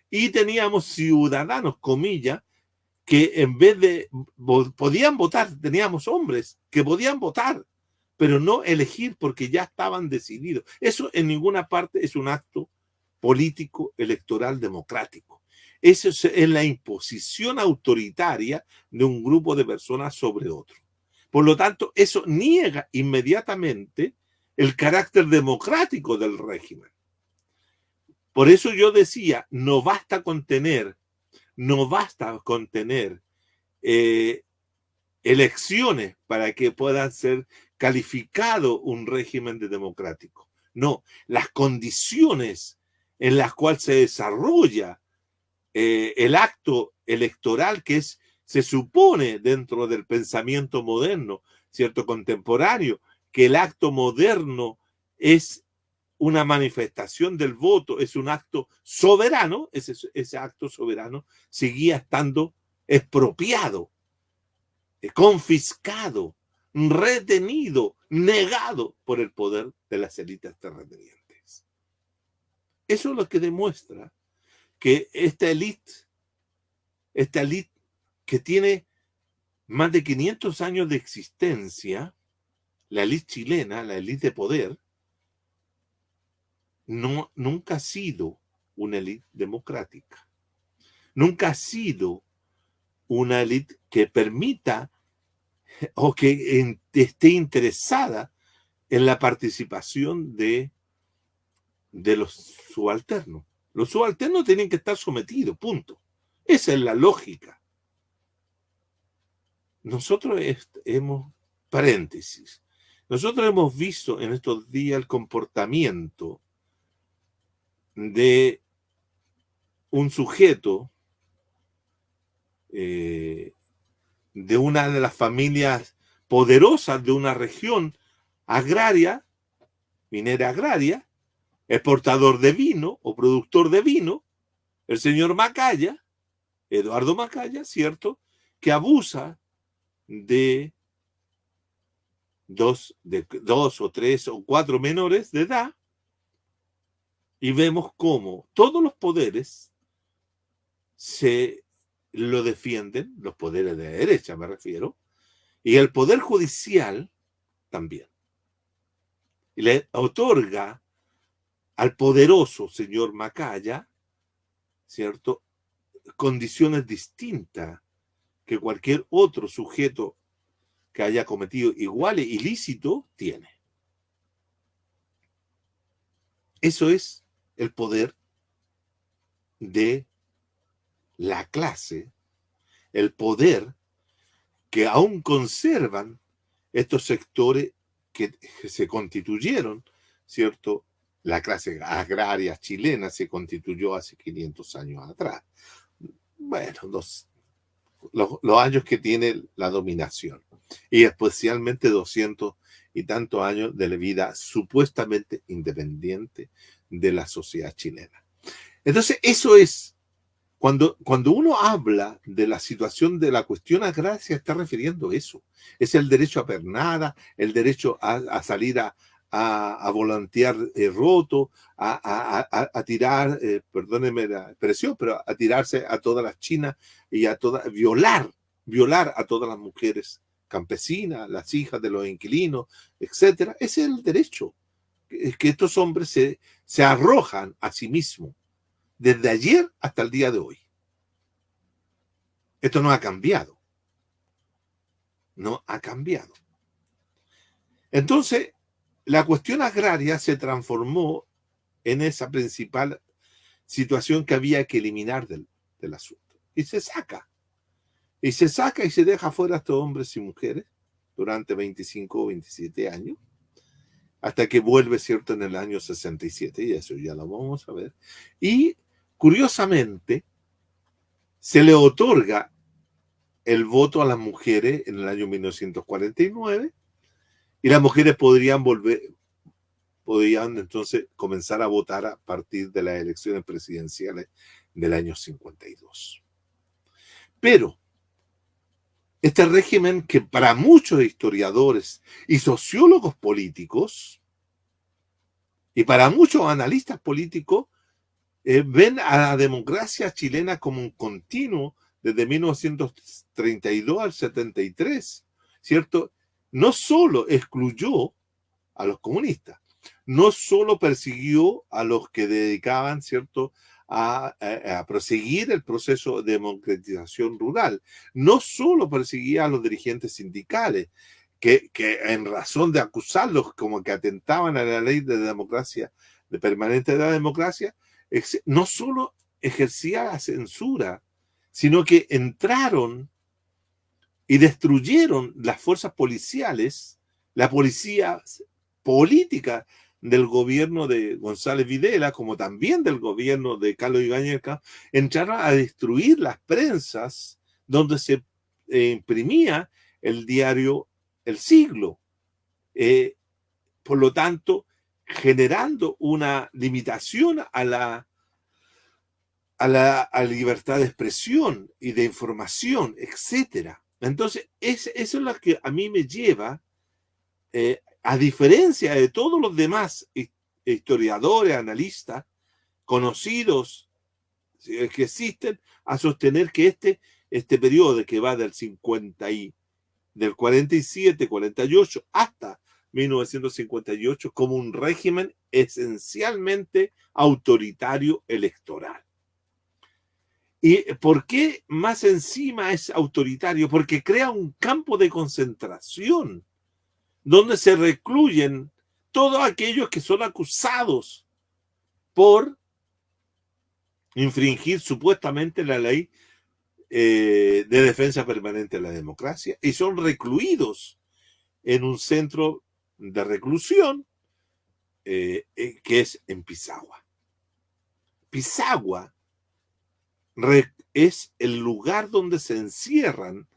y teníamos ciudadanos, comillas, que en vez de podían votar, teníamos hombres que podían votar, pero no elegir porque ya estaban decididos. Eso en ninguna parte es un acto político, electoral, democrático. Eso es la imposición autoritaria de un grupo de personas sobre otro. Por lo tanto, eso niega inmediatamente el carácter democrático del régimen. Por eso yo decía, no basta con tener elecciones para que puedan ser calificado un régimen democrático. No, las condiciones en las cuales se desarrolla el acto electoral, que se supone dentro del pensamiento moderno, ¿cierto?, contemporáneo, que el acto moderno es una manifestación del voto, es un acto soberano, ese acto soberano seguía estando expropiado, confiscado, retenido, negado por el poder de las élites terratenientes. Eso es lo que demuestra que esta élite que tiene más de 500 años de existencia, la élite chilena, la élite de poder, nunca ha sido una élite democrática. Nunca ha sido una élite que permita o que esté interesada en la participación de los subalternos. Los subalternos tienen que estar sometidos, punto. Esa es la lógica. Nosotros nosotros hemos visto en estos días el comportamiento de un sujeto de una de las familias poderosas de una región agraria, minera agraria, exportador de vino o productor de vino, el señor Macaya, Eduardo Macaya, ¿cierto?, que abusa de dos o tres o cuatro menores de edad, y vemos cómo todos los poderes se lo defienden, los poderes de derecha me refiero, y el poder judicial también. Y le otorga al poderoso señor Macaya, ¿cierto?, condiciones distintas que cualquier otro sujeto que haya cometido igual ilícito tiene. Eso es el poder de la clase, el poder que aún conservan estos sectores que se constituyeron, ¿cierto? La clase agraria chilena se constituyó hace 500 años atrás. Bueno, los años que tiene la dominación, y especialmente 200 y tantos años de la vida supuestamente independiente de la sociedad chilena. Entonces, eso es, cuando uno habla de la situación de la cuestión agraria, se está refiriendo a eso. Es el derecho a pernada, el derecho a salir a volantear roto, a tirar, perdónenme la expresión, pero a tirarse a todas las chinas y a todas, violar a todas las mujeres campesinas, las hijas de los inquilinos, etcétera. Ese es el derecho que estos hombres se arrojan a sí mismos desde ayer hasta el día de hoy. Esto no ha cambiado. No ha cambiado. Entonces, la cuestión agraria se transformó en esa principal situación que había que eliminar del asunto. Y se saca. Y se saca y se deja fuera a estos hombres y mujeres durante 25 o 27 años, hasta que vuelve, ¿cierto?, en el año 67, y eso ya lo vamos a ver. Y, curiosamente, se le otorga el voto a las mujeres en el año 1949, y las mujeres podrían entonces comenzar a votar a partir de las elecciones presidenciales del año 52. Pero este régimen, que para muchos historiadores y sociólogos políticos y para muchos analistas políticos, ven a la democracia chilena como un continuo desde 1932 al 73, ¿cierto? No solo excluyó a los comunistas, no solo persiguió a los que dedicaban, ¿cierto?, a proseguir el proceso de democratización rural, no solo perseguía a los dirigentes sindicales, que en razón de acusarlos como que atentaban a la ley de democracia, de permanente de la democracia, no solo ejercía la censura, sino que entraron y destruyeron las fuerzas policiales, la policía política del gobierno de González Videla, como también del gobierno de Carlos Ibáñez, entraron a destruir las prensas donde se imprimía el diario El Siglo. Por lo tanto, generando una limitación a la libertad de expresión y de información, etcétera. Entonces, eso es lo que a mí me lleva, a diferencia de todos los demás historiadores, analistas, conocidos que existen, a sostener que este periodo que va del 47, 48 hasta 1958 como un régimen esencialmente autoritario electoral. ¿Y por qué más encima es autoritario? Porque crea un campo de concentración donde se recluyen todos aquellos que son acusados por infringir supuestamente la ley de defensa permanente de la democracia, y son recluidos en un centro de reclusión que es en Pisagua. Pisagua es el lugar donde se encierran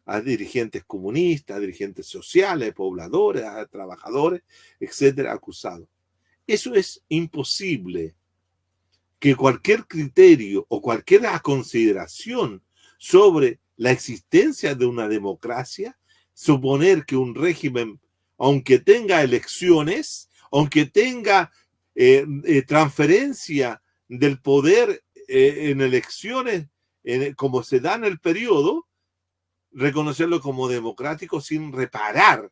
a dirigentes comunistas, a dirigentes sociales, pobladores, a trabajadores, etcétera, acusados. Eso es imposible que cualquier criterio o cualquier consideración sobre la existencia de una democracia, suponer que un régimen aunque tenga elecciones, aunque tenga transferencia del poder en elecciones, como se da en el periodo, reconocerlo como democrático sin reparar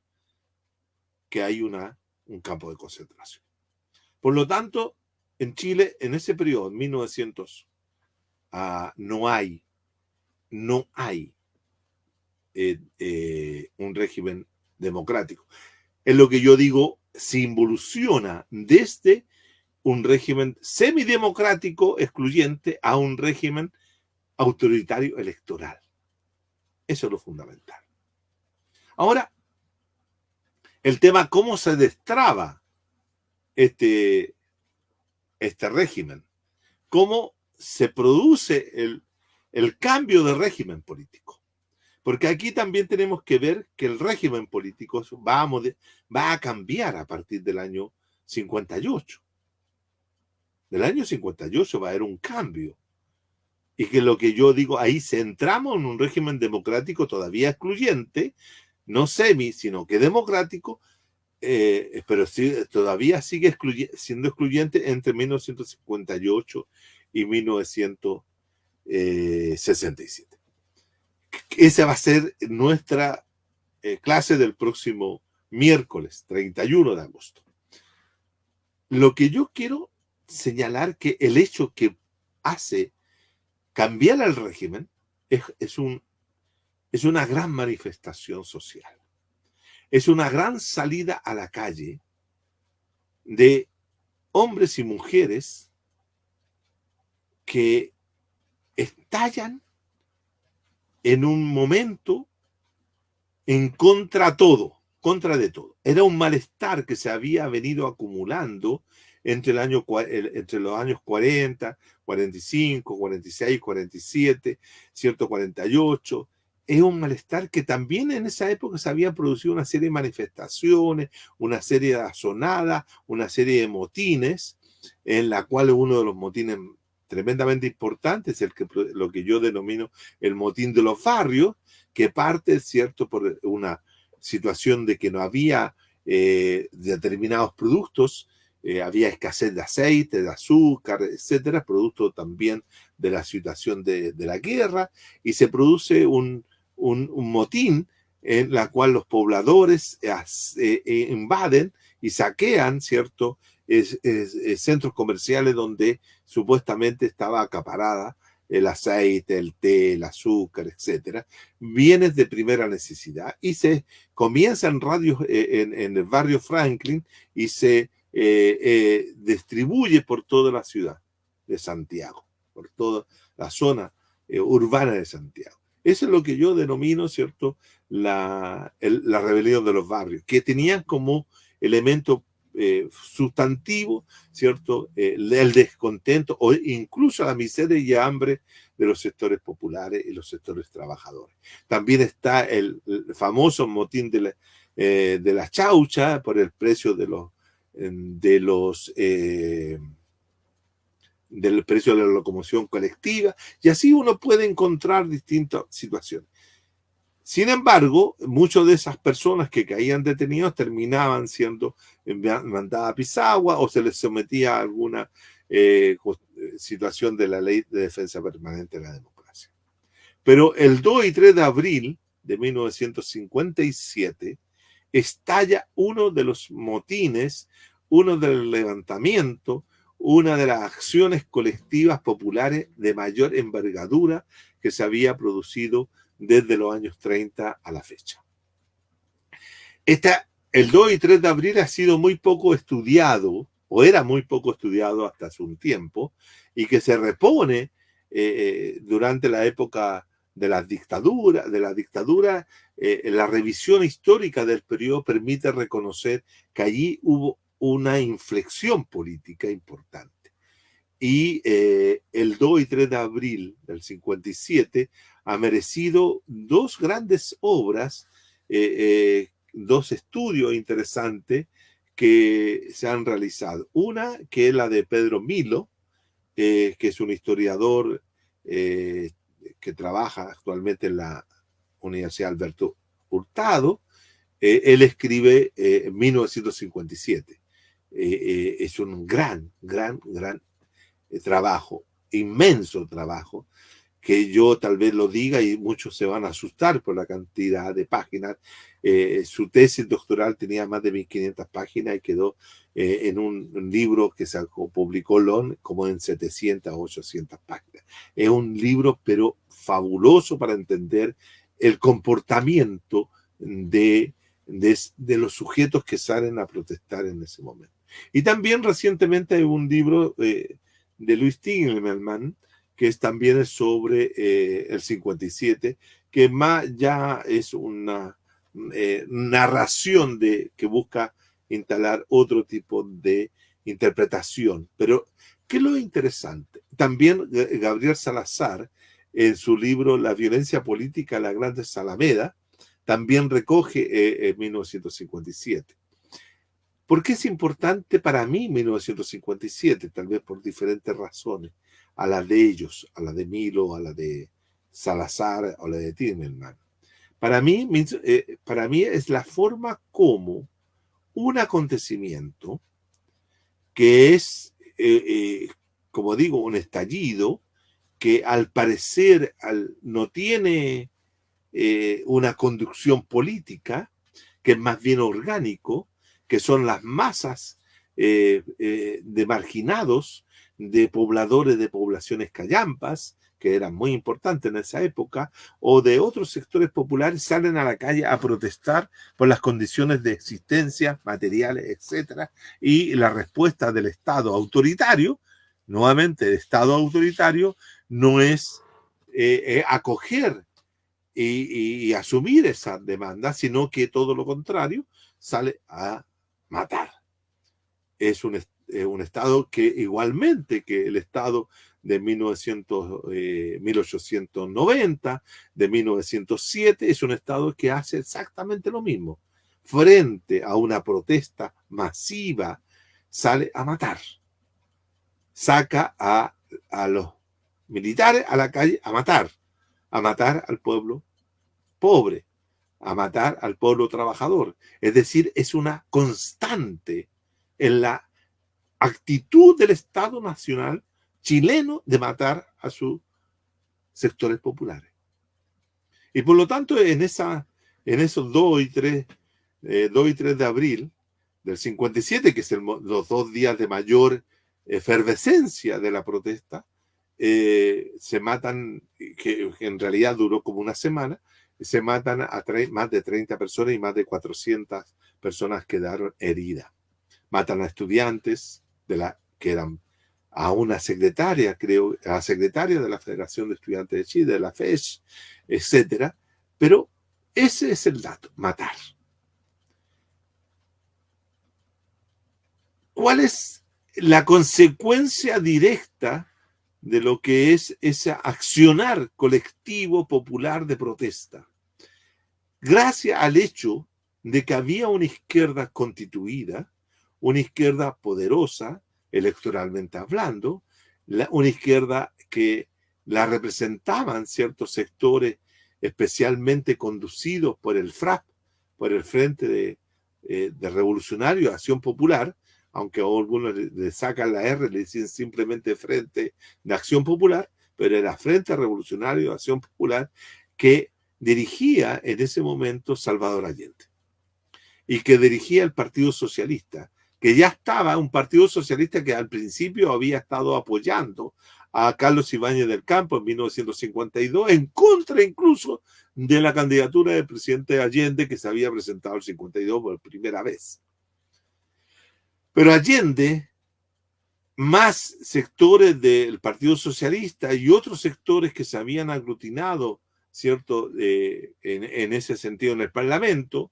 que hay un campo de concentración. Por lo tanto, en Chile, en ese periodo, en 1900, no hay un régimen democrático. Es lo que yo digo, se involuciona desde un régimen semidemocrático excluyente a un régimen autoritario electoral. Eso es lo fundamental. Ahora, el tema, ¿cómo se destraba este régimen? ¿Cómo se produce el cambio de régimen político? Porque aquí también tenemos que ver que el régimen político va a cambiar a partir del año 58. Del año 58 va a haber un cambio. Y que lo que yo digo, ahí entramos en un régimen democrático todavía excluyente, no semi, sino que democrático, pero sí, todavía sigue siendo excluyente entre 1958 y 1967. Esa va a ser nuestra clase del próximo miércoles 31 de agosto. Lo que yo quiero señalar que el hecho que hace cambiar el régimen es una gran manifestación social. Es una gran salida a la calle de hombres y mujeres que estallan en un momento en contra de todo. Era un malestar que se había venido acumulando entre los años 40, 45, 46, 47, ¿cierto? 48. Es un malestar que también en esa época se había producido una serie de manifestaciones, una serie de azonadas, una serie de motines, en la cual uno de los motines tremendamente importantes es lo que yo denomino el motín de los barrios, que parte, ¿cierto?, por una situación de que no había determinados productos, había escasez de aceite, de azúcar, etcétera, producto también de la situación de la guerra, y se produce un motín en la cual los pobladores invaden y saquean, ¿cierto?, centros comerciales donde supuestamente estaba acaparada el aceite, el té, el azúcar, etcétera, bienes de primera necesidad, y se comienza en el barrio Franklin y se distribuye por toda la ciudad de Santiago, por toda la zona urbana de Santiago. Eso es lo que yo denomino, ¿cierto?, la rebelión de los barrios, que tenían como elemento sustantivo, ¿cierto?, el descontento o incluso la miseria y hambre de los sectores populares y los sectores trabajadores. También está el famoso motín de la chaucha por el precio del precio de la locomoción colectiva, y así uno puede encontrar distintas situaciones. Sin embargo, muchas de esas personas que caían detenidos terminaban siendo mandadas a Pisagua o se les sometía a alguna situación de la Ley de Defensa Permanente de la Democracia. Pero el 2 y 3 de abril de 1957 estalla uno de los motines, uno del levantamiento, una de las acciones colectivas populares de mayor envergadura que se había producido desde los años 30 a la fecha. El 2 y 3 de abril ha sido muy poco estudiado, o era muy poco estudiado hasta hace un tiempo, y que se repone durante la época de la dictadura. La revisión histórica del periodo permite reconocer que allí hubo una inflexión política importante. Y el 2 y 3 de abril del 57 ha merecido dos grandes obras, dos estudios interesantes que se han realizado. Una que es la de Pedro Milo, que es un historiador que trabaja actualmente en la Universidad Alberto Hurtado, Él escribe en 1957. Es un gran trabajo, inmenso trabajo, que yo tal vez lo diga y muchos se van a asustar por la cantidad de páginas. Su tesis doctoral tenía más de 1500 páginas y quedó en un libro que se publicó Lon como en 700 o 800 páginas. Es un libro, pero fabuloso para entender el comportamiento de los sujetos que salen a protestar en ese momento. Y también recientemente hay un libro de Luis Tingelmann, que también es sobre el 57, que más ya es una narración que busca instalar otro tipo de interpretación. Pero, ¿qué es lo interesante? También Gabriel Salazar, en su libro La violencia política, la Grande Alameda, también recoge en 1957. ¿Por qué es importante para mí 1957? Tal vez por diferentes razones. A la de ellos, a la de Milo, a la de Salazar, o la de Tingelmann. Para mí es la forma como un acontecimiento que es, como digo, un estallido, que al parecer no tiene una conducción política, que es más bien orgánico, que son las masas de marginados, de pobladores de poblaciones callampas, que eran muy importantes en esa época, o de otros sectores populares, salen a la calle a protestar por las condiciones de existencia, materiales, etcétera, y la respuesta del Estado autoritario, nuevamente el Estado autoritario, no es acoger y asumir esa demanda, sino que todo lo contrario, sale a matar. Es un Estado que igualmente que el Estado de 1890, de 1907, es un Estado que hace exactamente lo mismo. Frente a una protesta masiva, sale a matar. Saca a los militares a la calle a matar al pueblo pobre, a matar al pueblo trabajador. Es decir, es una constante en la actitud del Estado Nacional chileno de matar a sus sectores populares. Y por lo tanto, en esos 2 y 3 de abril del 57, que son los 2 días de mayor efervescencia de la protesta, se matan, que en realidad duró como una semana, se matan a más de 30 personas y más de 400 personas quedaron heridas. Matan a estudiantes que eran a una secretaria, creo, a la secretaria de la Federación de Estudiantes de Chile, de la FECH, etcétera. Pero ese es el dato, matar. ¿Cuál es la consecuencia directa de lo que es ese accionar colectivo popular de protesta? Gracias al hecho de que había una izquierda constituida, una izquierda poderosa, electoralmente hablando, una izquierda que la representaban ciertos sectores especialmente conducidos por el FRAP, por el Frente de Revolucionario de Acción Popular, aunque a algunos le sacan la R, le dicen simplemente Frente de Acción Popular, pero era Frente Revolucionario de Acción Popular, que dirigía en ese momento Salvador Allende y que dirigía el Partido Socialista, que ya estaba un Partido Socialista que al principio había estado apoyando a Carlos Ibáñez del Campo en 1952, en contra incluso de la candidatura del presidente Allende, que se había presentado en el 52 por primera vez. Pero Allende, más sectores del Partido Socialista y otros sectores que se habían aglutinado, ¿cierto?, en ese sentido en el Parlamento,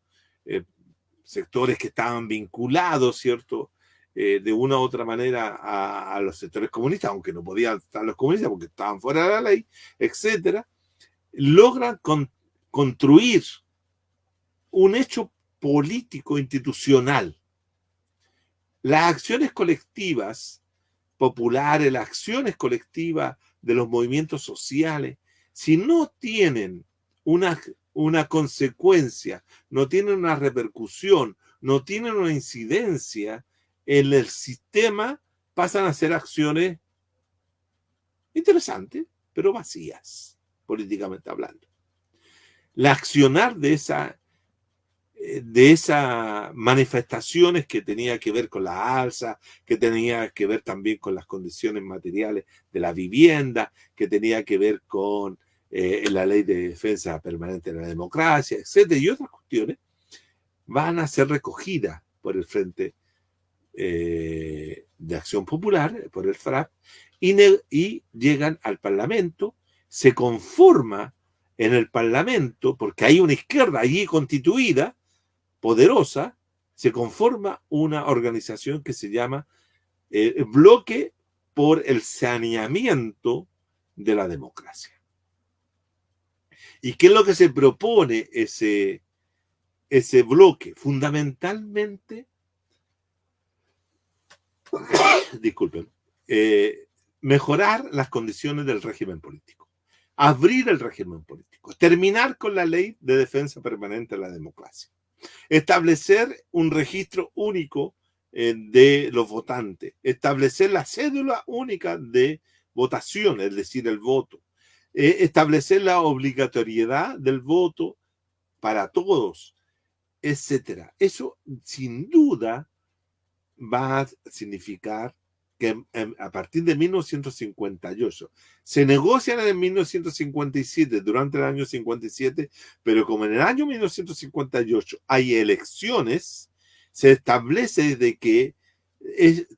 sectores que estaban vinculados, ¿cierto?, de una u otra manera a los sectores comunistas, aunque no podían estar los comunistas porque estaban fuera de la ley, etcétera, logran construir un hecho político institucional. Las acciones colectivas populares, las acciones colectivas de los movimientos sociales, si no tienen una una consecuencia, no tienen una repercusión, no tienen una incidencia en el sistema, pasan a ser acciones interesantes, pero vacías, políticamente hablando. La accionar de esas manifestaciones que tenía que ver con la alza, que tenía que ver también con las condiciones materiales de la vivienda, que tenía que ver con la ley de defensa permanente de la democracia, etcétera, y otras cuestiones, van a ser recogidas por el Frente de Acción Popular, por el FRAP, y llegan al Parlamento, se conforma en el Parlamento, porque hay una izquierda allí constituida, poderosa, se conforma una organización que se llama Bloque por el Saneamiento de la Democracia. ¿Y qué es lo que se propone ese bloque? Fundamentalmente, disculpen, mejorar las condiciones del régimen político, abrir el régimen político, terminar con la ley de defensa permanente de la democracia, establecer un registro único de los votantes, establecer la cédula única de votación, es decir, el voto, establecer la obligatoriedad del voto para todos, etcétera. Eso sin duda va a significar que a partir de 1958 se negocian en 1957, durante el año 57, pero como en el año 1958 hay elecciones, se establece de que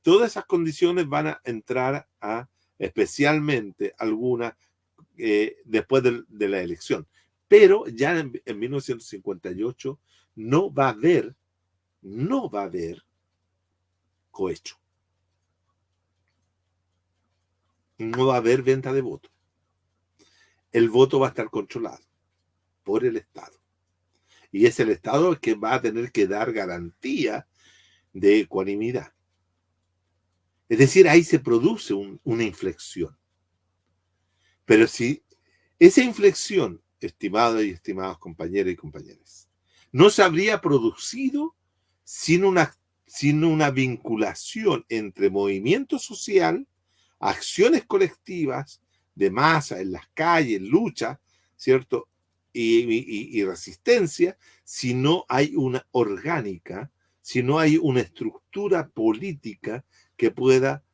todas esas condiciones van a entrar a, especialmente algunas después de la elección. Pero ya en 1958 no va a haber cohecho. No va a haber venta de voto. El voto va a estar controlado por el Estado. Y es el Estado el que va a tener que dar garantía de ecuanimidad. Es decir, ahí se produce una inflexión. Pero si esa inflexión, estimados y estimados compañeros y compañeras, no se habría producido sin una vinculación entre movimiento social, acciones colectivas de masa en las calles, lucha, ¿cierto? Y resistencia, si no hay una orgánica, si no hay una estructura política que pueda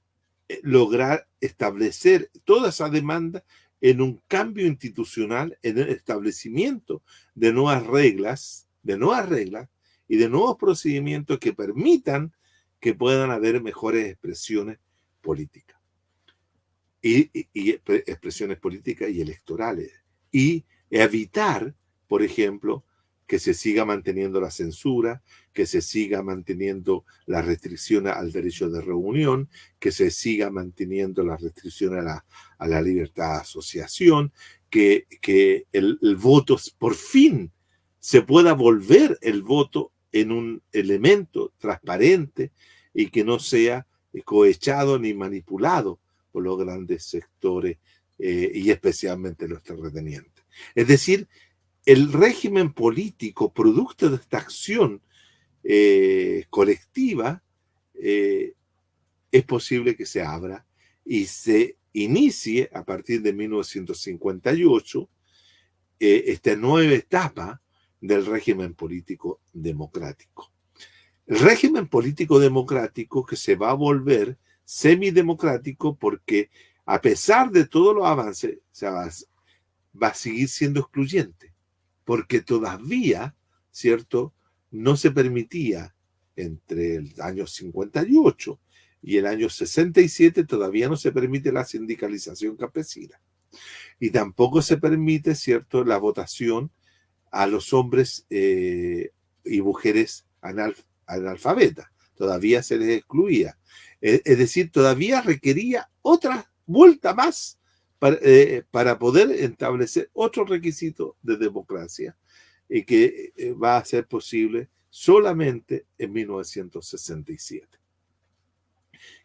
lograr establecer toda esa demanda en un cambio institucional, en el establecimiento de nuevas reglas y de nuevos procedimientos que permitan que puedan haber mejores expresiones políticas. Y expresiones políticas y electorales. Y evitar, por ejemplo, que se siga manteniendo la censura, que se siga manteniendo la restricción al derecho de reunión, que se siga manteniendo la restricción a la libertad de asociación, que el voto por fin se pueda volver el voto en un elemento transparente y que no sea cohechado ni manipulado por los grandes sectores y especialmente los terratenientes. Es decir, el régimen político, producto de esta acción colectiva, es posible que se abra y se inicie a partir de 1958 esta nueva etapa del régimen político democrático. El régimen político democrático que se va a volver semidemocrático porque a pesar de todos los avances va a seguir siendo excluyente porque todavía, ¿cierto?, no se permitía entre el año 58 y el año 67 todavía no se permite la sindicalización campesina y tampoco se permite, ¿cierto?, la votación a los hombres y mujeres analfabetas. Todavía se les excluía. Es decir, todavía requería otra vuelta más para poder establecer otro requisito de democracia y que va a ser posible solamente en 1967.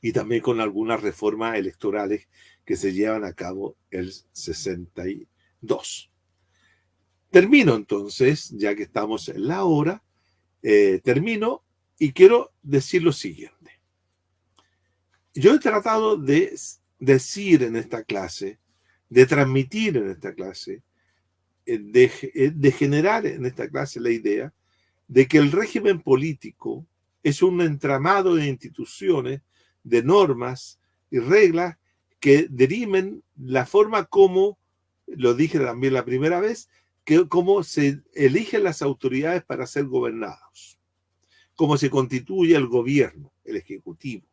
Y también con algunas reformas electorales que se llevan a cabo el 62. Termino entonces, ya que estamos en la hora, termino y quiero decir lo siguiente. Yo he tratado de decir en esta clase, de transmitir en esta clase, de generar en esta clase la idea de que el régimen político es un entramado de instituciones, de normas y reglas que dirimen la forma como, lo dije también la primera vez, que cómo se eligen las autoridades para ser gobernados, cómo se constituye el gobierno, el ejecutivo.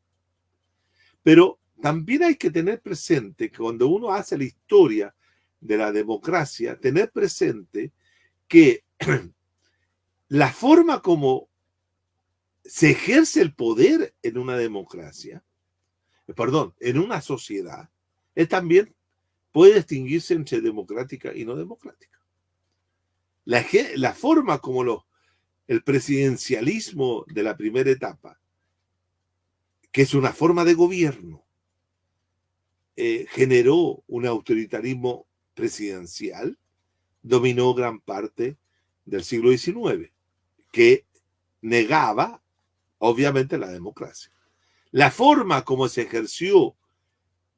Pero también hay que tener presente que cuando uno hace la historia de la democracia, tener presente que la forma como se ejerce el poder en una democracia, en una sociedad, también puede distinguirse entre democrática y no democrática. La forma como el presidencialismo de la primera etapa, que es una forma de gobierno, generó un autoritarismo presidencial, dominó gran parte del siglo XIX, que negaba, obviamente, la democracia. La forma como se ejerció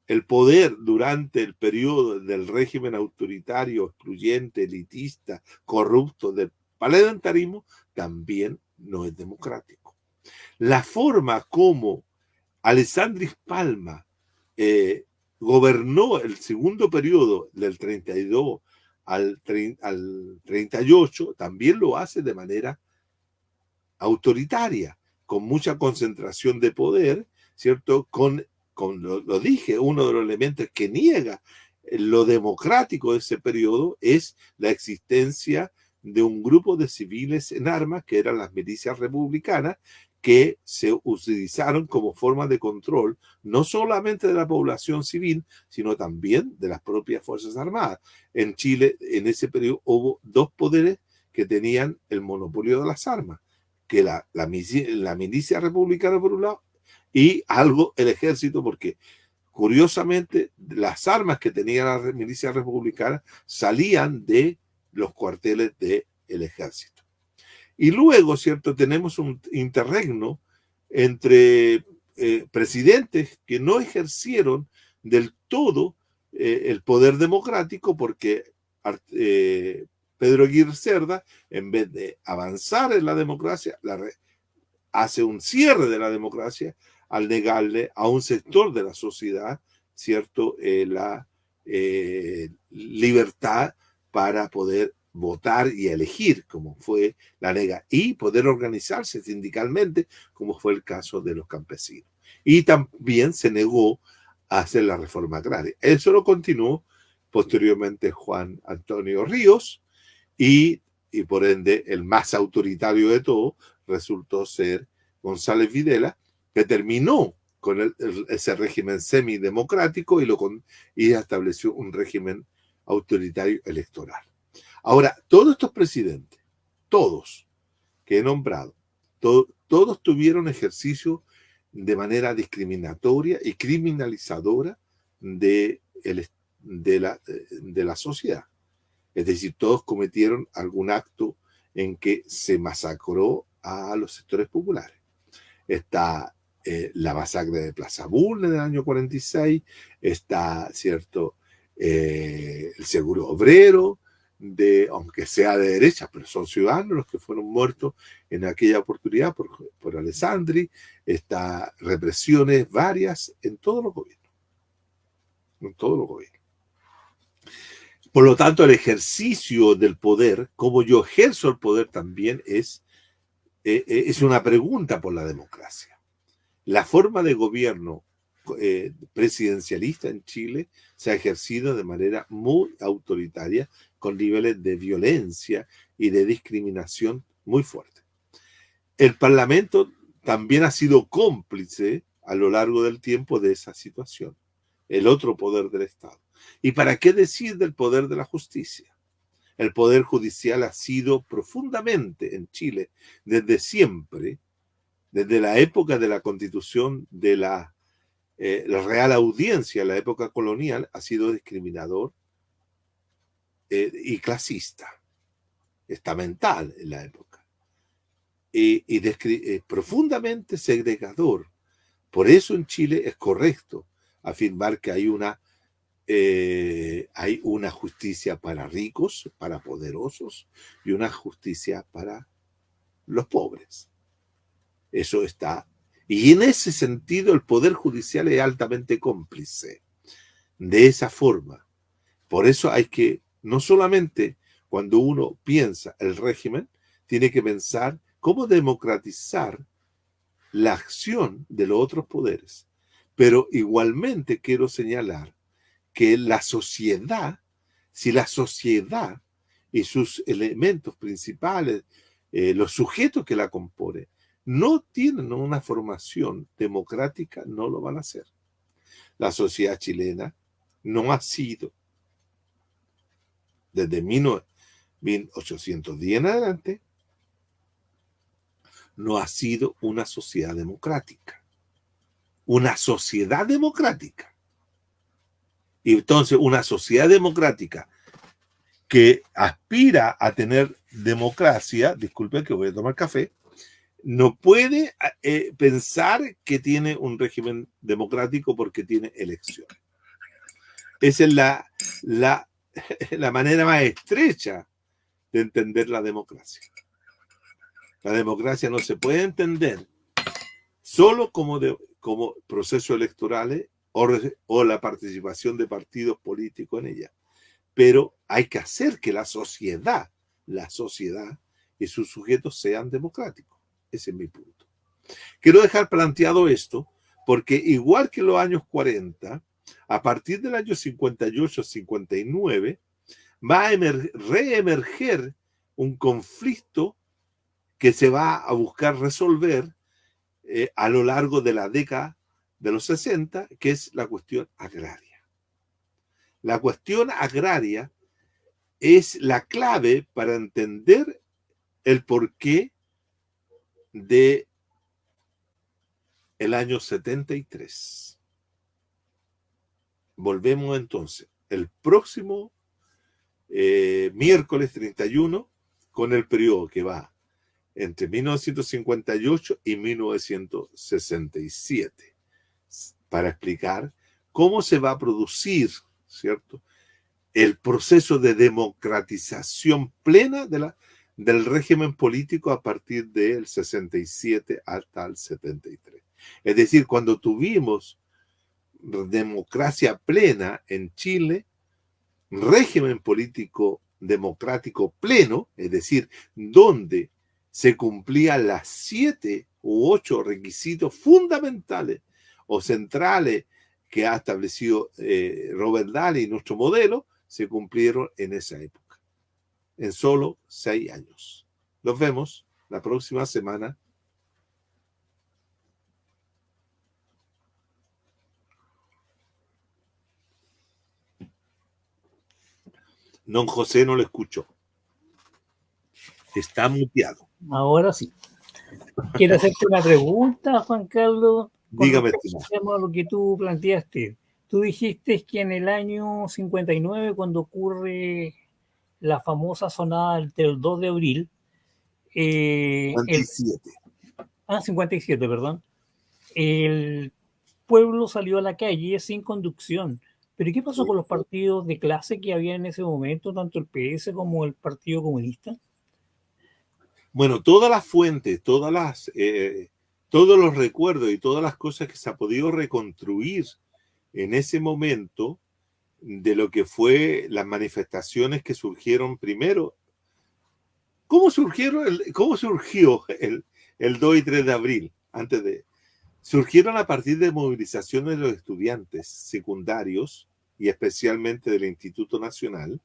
el poder durante el periodo del régimen autoritario, excluyente, elitista, corrupto del parlamentarismo, también no es democrático. La forma como Alessandris Palma gobernó el segundo periodo del 32 al 38, también lo hace de manera autoritaria, con mucha concentración de poder, ¿cierto? Lo dije, uno de los elementos que niega lo democrático de ese periodo es la existencia de un grupo de civiles en armas, que eran las milicias republicanas, que se utilizaron como forma de control, no solamente de la población civil, sino también de las propias Fuerzas Armadas. En Chile, en ese periodo, hubo dos poderes que tenían el monopolio de las armas, que la milicia republicana por un lado, y algo el ejército, porque curiosamente las armas que tenía la milicia republicana salían de los cuarteles del ejército. Y luego, ¿cierto?, tenemos un interregno entre presidentes que no ejercieron del todo el poder democrático, porque Pedro Aguirre Cerda, en vez de avanzar en la democracia, hace un cierre de la democracia al negarle a un sector de la sociedad, ¿cierto?, la libertad para poder votar y elegir, como fue la nega, y poder organizarse sindicalmente, como fue el caso de los campesinos. Y también se negó a hacer la reforma agraria. Eso lo continuó posteriormente Juan Antonio Ríos, y por ende el más autoritario de todos resultó ser González Videla, que terminó con ese régimen semidemocrático y estableció un régimen autoritario electoral. Ahora, todos estos presidentes, todos que he nombrado, todos tuvieron ejercicio de manera discriminatoria y criminalizadora de la sociedad. Es decir, todos cometieron algún acto en que se masacró a los sectores populares. Está la masacre de Plaza Bulnes del año 46, está, ¿cierto?, el seguro obrero, aunque sea de derecha, pero son ciudadanos los que fueron muertos en aquella oportunidad por Alessandri. Está represiones varias en todos los gobiernos. En todos los gobiernos. Por lo tanto, el ejercicio del poder, como yo ejerzo el poder también, es una pregunta por la democracia. La forma de gobierno presidencialista en Chile se ha ejercido de manera muy autoritaria, con niveles de violencia y de discriminación muy fuertes. El Parlamento también ha sido cómplice a lo largo del tiempo de esa situación, el otro poder del Estado. ¿Y para qué decir del poder de la justicia? El poder judicial ha sido profundamente en Chile desde siempre, desde la época de la constitución de la Real Audiencia, la época colonial, ha sido discriminador y clasista. estamental en la época y profundamente segregador. Por eso en Chile es correcto afirmar que hay una justicia para ricos, para poderosos, y una justicia para los pobres. Eso está. Y en ese sentido el Poder Judicial es altamente cómplice de esa forma. Por eso hay que, no solamente cuando uno piensa el régimen, tiene que pensar cómo democratizar la acción de los otros poderes. Pero igualmente quiero señalar que la sociedad, si la sociedad y sus elementos principales, los sujetos que la componen, no tienen una formación democrática, no lo van a hacer. La sociedad chilena no ha sido, desde 1810 en adelante, no ha sido una sociedad democrática. Una sociedad democrática. Y entonces una sociedad democrática que aspira a tener democracia, disculpen que voy a tomar café, no puede pensar que tiene un régimen democrático porque tiene elecciones. Esa es la manera más estrecha de entender la democracia. La democracia no se puede entender solo como procesos electorales o la participación de partidos políticos en ella. Pero hay que hacer que la sociedad y sus sujetos sean democráticos. Ese es mi punto. Quiero dejar planteado esto porque igual que en los años 40, a partir del año 58-59, va a reemerger un conflicto que se va a buscar resolver a lo largo de la década de los 60, que es la cuestión agraria. La cuestión agraria es la clave para entender el porqué de el año 73. Volvemos entonces el próximo miércoles 31 con el periodo que va entre 1958 y 1967 para explicar cómo se va a producir, ¿cierto?, el proceso de democratización plena del régimen político a partir del 67 hasta el 73. Es decir, cuando tuvimos democracia plena en Chile, régimen político democrático pleno, es decir, donde se cumplían las 7 u 8 requisitos fundamentales o centrales que ha establecido Robert Daly, nuestro modelo, se cumplieron en esa época, en solo 6 años. Nos vemos la próxima semana. Don José no lo escucho. Está muteado. Ahora sí. Quiero hacerte una pregunta, Juan Carlos. Dígame. A lo que tú planteaste. Tú dijiste que en el año 59, cuando ocurre la famosa sonada del 2 de abril, 57. 57, perdón. El pueblo salió a la calle sin conducción. ¿Pero qué pasó con los partidos de clase que había en ese momento, tanto el PS como el Partido Comunista? Bueno, todas las fuentes, todos los recuerdos y todas las cosas que se ha podido reconstruir en ese momento de lo que fue las manifestaciones que surgieron primero. ¿Cómo surgió el 2 y 3 de abril? Surgieron a partir de movilizaciones de los estudiantes secundarios y especialmente del Instituto Nacional,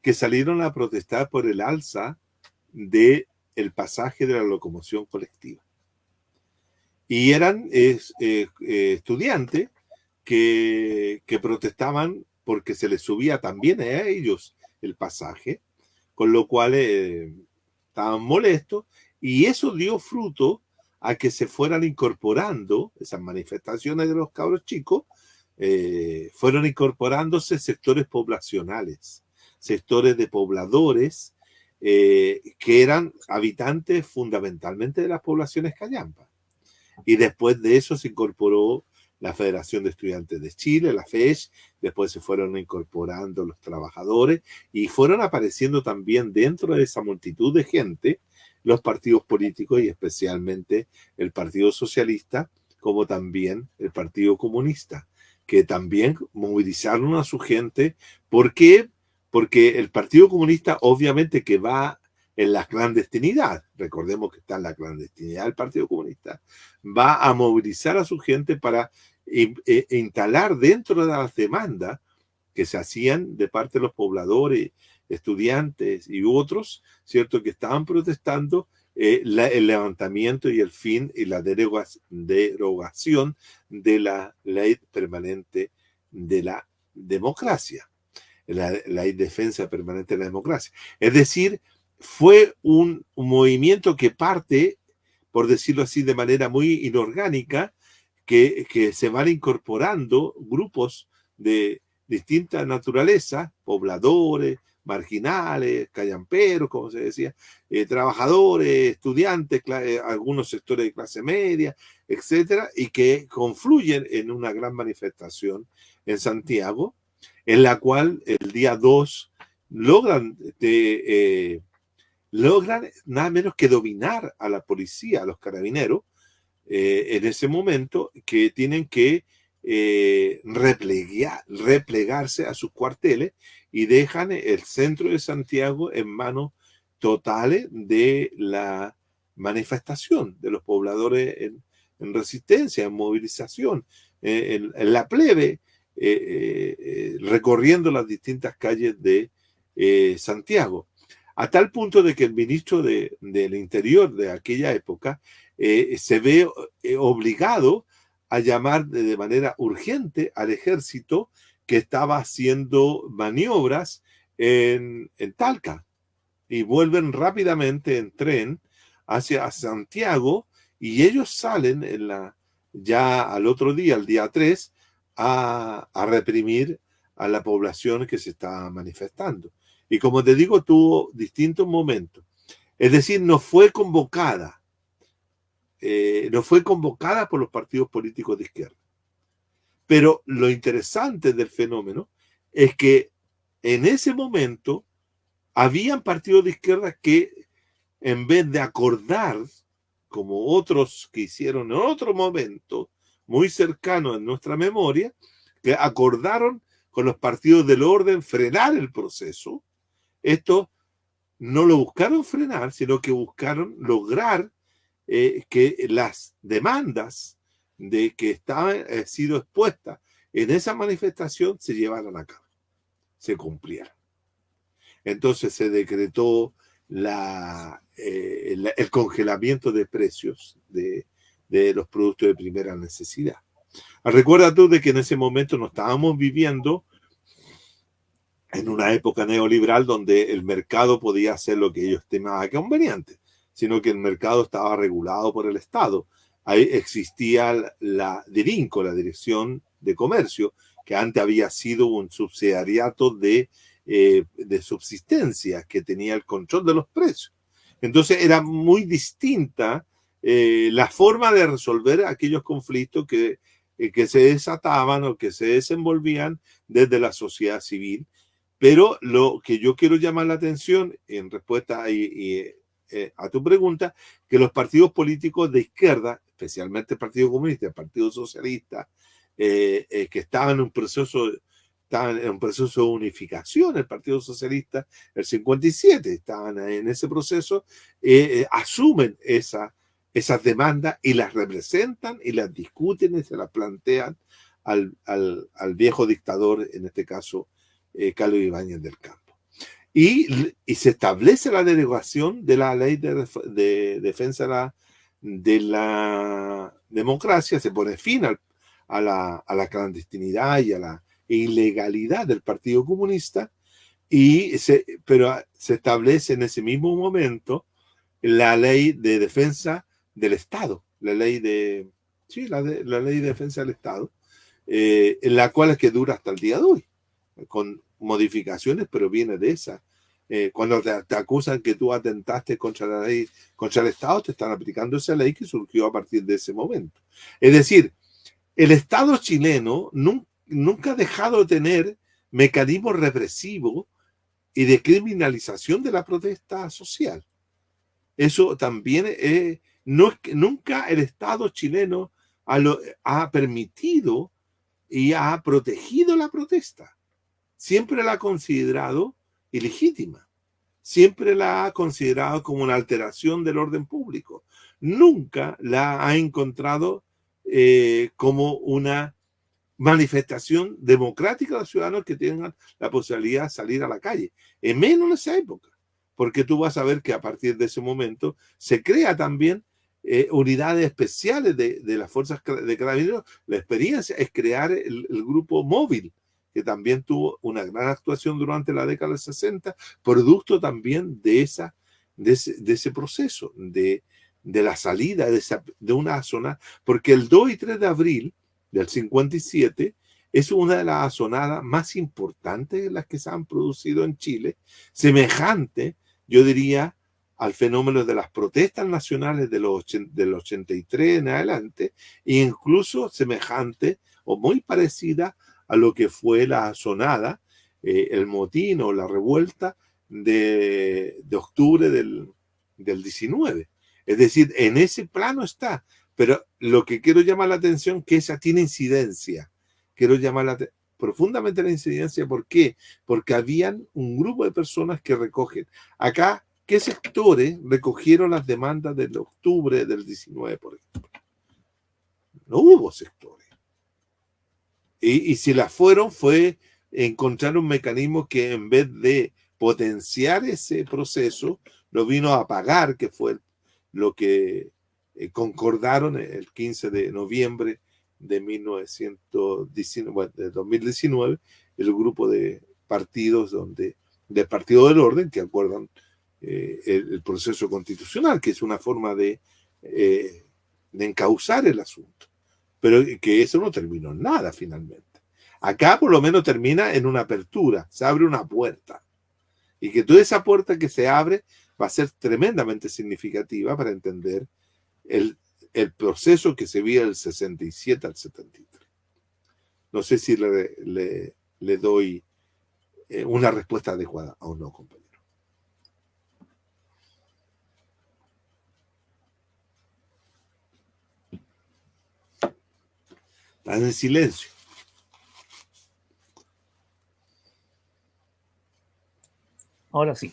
que salieron a protestar por el alza del pasaje de la locomoción colectiva. Y eran estudiantes que protestaban porque se les subía también a ellos el pasaje, con lo cual estaban molestos, y eso dio fruto a que se fueran incorporando esas manifestaciones de los cabros chicos, fueron incorporándose sectores poblacionales, sectores de pobladores que eran habitantes fundamentalmente de las poblaciones callampas. Y después de eso se incorporó la Federación de Estudiantes de Chile, la FES, después se fueron incorporando los trabajadores y fueron apareciendo también dentro de esa multitud de gente los partidos políticos y especialmente el Partido Socialista, como también el Partido Comunista, que también movilizaron a su gente. ¿Por qué? Porque el Partido Comunista obviamente que va en la clandestinidad, recordemos que está en la clandestinidad el Partido Comunista, va a movilizar a su gente para instalar dentro de las demandas que se hacían de parte de los pobladores, estudiantes y otros, ¿cierto?, que estaban protestando el levantamiento y el fin y la derogación de la ley permanente de la democracia, la ley de defensa permanente de la democracia. Es decir, fue un movimiento que parte, por decirlo así, de manera muy inorgánica, que se van incorporando grupos de distinta naturaleza, pobladores, marginales, callamperos, como se decía, trabajadores, estudiantes, algunos sectores de clase media, etcétera, y que confluyen en una gran manifestación en Santiago, en la cual el día 2 logran nada menos que dominar a la policía, a los carabineros, en ese momento, que tienen que replegarse a sus cuarteles y dejan el centro de Santiago en manos totales de la manifestación, de los pobladores en resistencia, en movilización, en la plebe, recorriendo las distintas calles de Santiago. A tal punto de que el ministro del Interior de aquella época se ve obligado a llamar de manera urgente al ejército que estaba haciendo maniobras en Talca, y vuelven rápidamente en tren hacia Santiago, y ellos salen ya al otro día, el día 3, a reprimir a la población que se estaba manifestando. Y como te digo, tuvo distintos momentos. Es decir, no fue convocada por los partidos políticos de izquierda. Pero lo interesante del fenómeno es que en ese momento habían partidos de izquierda que, en vez de acordar, como otros que hicieron en otro momento, muy cercano en nuestra memoria, que acordaron con los partidos del orden frenar el proceso. Estos no lo buscaron frenar, sino que buscaron lograr que las demandas de que estaban sido expuestas en esa manifestación se llevaran a cabo, se cumplieran. Entonces se decretó el congelamiento de precios de los productos de primera necesidad. Recuerda tú de que en ese momento no estábamos viviendo en una época neoliberal donde el mercado podía hacer lo que ellos estimaban conveniente, sino que el mercado estaba regulado por el Estado. Ahí existía la DIRINCO, la Dirección de Comercio, que antes había sido un subsidiariato de subsistencia, que tenía el control de los precios. Entonces era muy distinta la forma de resolver aquellos conflictos que se desataban o que se desenvolvían desde la sociedad civil. Pero lo que yo quiero llamar la atención en respuesta a tu pregunta, que los partidos políticos de izquierda, especialmente el Partido Comunista, el Partido Socialista, que estaban en un proceso de unificación, el Partido Socialista, el 57, estaban en ese proceso, asumen esas demandas y las representan y las discuten y se las plantean al viejo dictador, en este caso, Carlos Ibáñez del Campo. Y se establece la derogación de la ley de defensa de la democracia, se pone fin a la clandestinidad y a la ilegalidad del Partido Comunista, pero se establece en ese mismo momento la ley de defensa del Estado, la ley de defensa del Estado, en la cual es que dura hasta el día de hoy, con modificaciones, pero viene de esa cuando te acusan que tú atentaste contra la ley, contra el Estado, te están aplicando esa ley que surgió a partir de ese momento. Es decir, el Estado chileno nunca ha dejado de tener mecanismos represivos y de criminalización de la protesta social. Eso también nunca el Estado chileno ha permitido y ha protegido la protesta. Siempre la ha considerado ilegítima. Siempre la ha considerado como una alteración del orden público. Nunca la ha encontrado como una manifestación democrática de los ciudadanos que tengan la posibilidad de salir a la calle. En menos en esa época. Porque tú vas a ver que a partir de ese momento se crea también unidades especiales de las fuerzas de carabineros. La experiencia es crear el grupo móvil, que también tuvo una gran actuación durante la década del 60, producto también de ese proceso, de la salida de una zona, porque el 2 y 3 de abril del 57 es una de las azonadas más importantes de las que se han producido en Chile, semejante, yo diría, al fenómeno de las protestas nacionales del 83 en adelante, e incluso semejante o muy parecida a lo que fue la azonada, el motín o la revuelta de octubre del 19. Es decir, en ese plano está, pero lo que quiero llamar la atención es que esa tiene incidencia. Quiero llamar profundamente la incidencia. ¿Por qué? Porque habían un grupo de personas que recogen. Acá, ¿qué sectores recogieron las demandas del octubre del 19, por ejemplo? No hubo sectores. Y si las fueron, fue encontrar un mecanismo que en vez de potenciar ese proceso, lo vino a apagar, que fue lo que concordaron el 15 de noviembre de 2019, el grupo de partidos del Partido del Orden, que acuerdan el proceso constitucional, que es una forma de encauzar el asunto. Pero que eso no terminó en nada finalmente. Acá por lo menos termina en una apertura, se abre una puerta. Y que toda esa puerta que se abre va a ser tremendamente significativa para entender el proceso que se vio del 67 al 73. No sé si le doy una respuesta adecuada o no, compañero. Están en silencio. Ahora sí,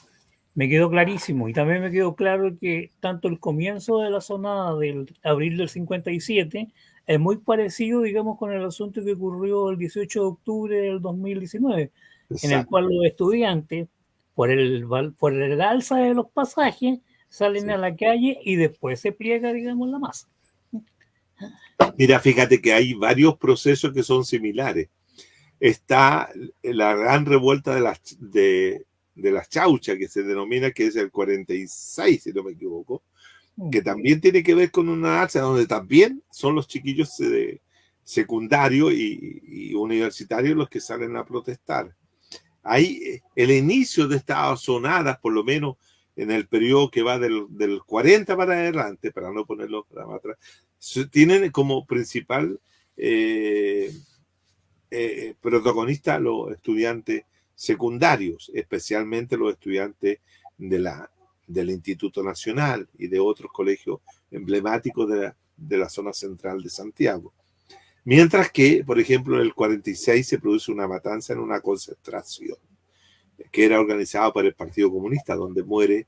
me quedó clarísimo y también me quedó claro que tanto el comienzo de la zona del abril del 57 es muy parecido, digamos, con el asunto que ocurrió el 18 de octubre del 2019, Exacto. En el cual los estudiantes, por el alza de los pasajes, salen a la calle y después se pliega, digamos, la masa. Mira, fíjate que hay varios procesos que son similares. Está la gran revuelta de las chauchas, que se denomina, que es el 46, si no me equivoco, que también tiene que ver con una alza donde también son los chiquillos secundarios y universitarios los que salen a protestar. Ahí el inicio de estas azonadas, por lo menos en el periodo que va del 40 para adelante, para no ponerlo para atrás, tienen como principal protagonista los estudiantes secundarios, especialmente los estudiantes del Instituto Nacional y de otros colegios emblemáticos de la zona central de Santiago. Mientras que, por ejemplo, en el 46 se produce una matanza en una concentración que era organizada por el Partido Comunista, donde muere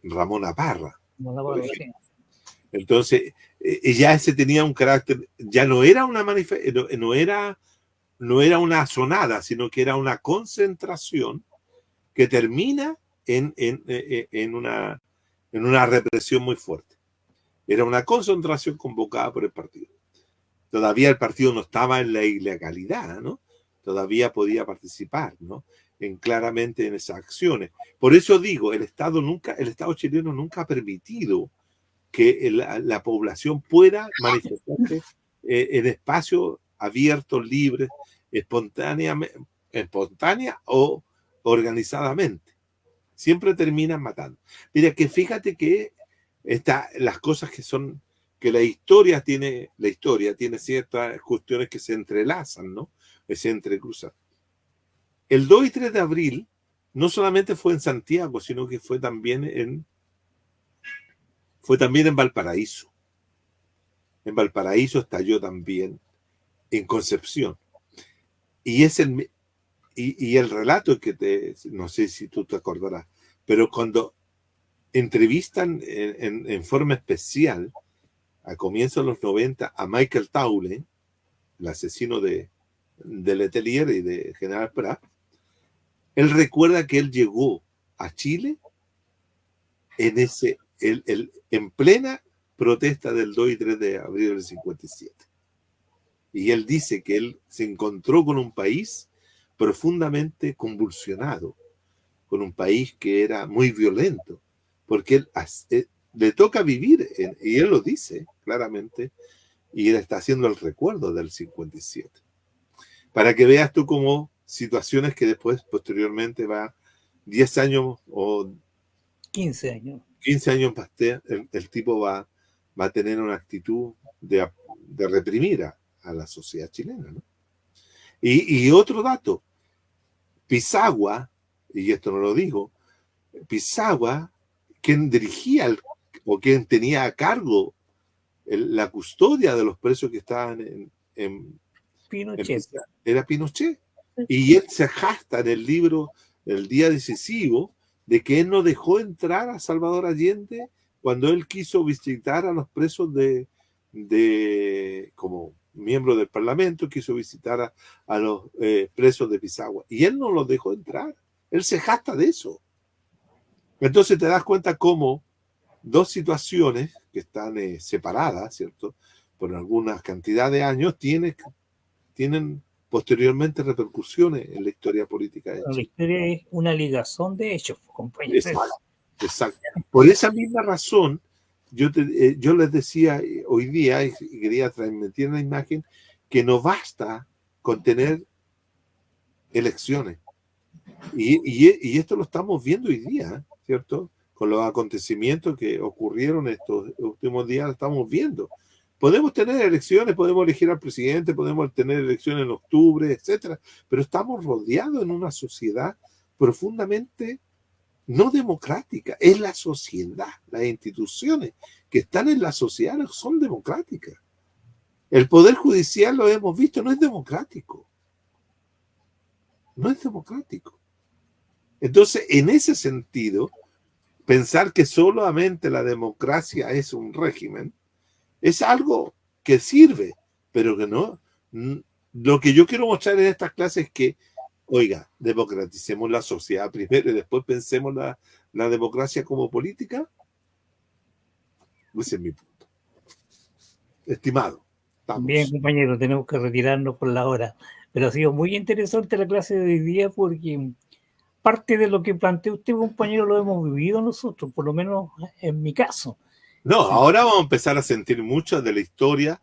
Ramón Parra. Entonces, ya ese tenía un carácter, ya no era una no era una azonada, sino que era una concentración que termina en una represión muy fuerte. Era una concentración convocada por el partido. Todavía el partido no estaba en la ilegalidad, ¿no? Todavía podía participar, ¿no? Claramente en esas acciones. Por eso digo, el Estado chileno nunca ha permitido que la población pueda manifestarse en espacios abiertos, libres, espontánea o organizadamente. Siempre terminan matando. Mira, que fíjate que las cosas que la historia tiene ciertas cuestiones que se entrelazan, ¿no? Que se entrecruzan. El 2 y 3 de abril no solamente fue en Santiago, sino que fue también en Valparaíso. En Valparaíso estalló también, en Concepción. Y el relato no sé si tú te acordarás, pero cuando entrevistan en forma especial a comienzos de los 90 a Michael Townley, el asesino de Letelier y de General Prat, él recuerda que él llegó a Chile en plena protesta del 2 y 3 de abril del 57. Y él dice que él se encontró con un país profundamente convulsionado, con un país que era muy violento, porque le toca vivir, y él lo dice claramente, y él está haciendo el recuerdo del 57. Para que veas tú como situaciones que después, posteriormente, va 10 años o 15 años. 15 años más, el tipo va a tener una actitud de reprimir a la sociedad chilena, ¿no? Y otro dato, Pisagua, y esto no lo digo, Pisagua, quien dirigía quien tenía a cargo la custodia de los presos que estaban en Pinochet. Era Pinochet. Y él se jacta en el libro El Día Decisivo de que él no dejó entrar a Salvador Allende cuando él quiso visitar a los presos como miembro del Parlamento, quiso visitar a los presos de Pisagua. Y él no los dejó entrar. Él se jacta de eso. Entonces te das cuenta cómo dos situaciones que están separadas, ¿cierto? Por alguna cantidad de años, tienen posteriormente repercusiones en la historia política de Chile. La historia es una ligazón de hechos, compañeros. Exacto. Por esa misma razón, yo les decía hoy día, y quería transmitir la imagen, que no basta con tener elecciones. Y esto lo estamos viendo hoy día, ¿cierto? Con los acontecimientos que ocurrieron estos últimos días, lo estamos viendo. Podemos tener elecciones, podemos elegir al presidente, podemos tener elecciones en octubre, etcétera, pero estamos rodeados en una sociedad profundamente no democrática. Es la sociedad, las instituciones que están en la sociedad son democráticas. El poder judicial, lo hemos visto, no es democrático. No es democrático. Entonces, en ese sentido, pensar que solamente la democracia es un régimen es algo que sirve, pero que no. Lo que yo quiero mostrar en estas clases es que, oiga, democraticemos la sociedad primero y después pensemos la democracia como política. Ese es mi punto. Estimado. Estamos. Bien, compañero, tenemos que retirarnos por la hora. Pero ha sido muy interesante la clase de hoy día porque parte de lo que planteó usted, compañero, lo hemos vivido nosotros, por lo menos en mi caso. No, ahora vamos a empezar a sentir mucho de la historia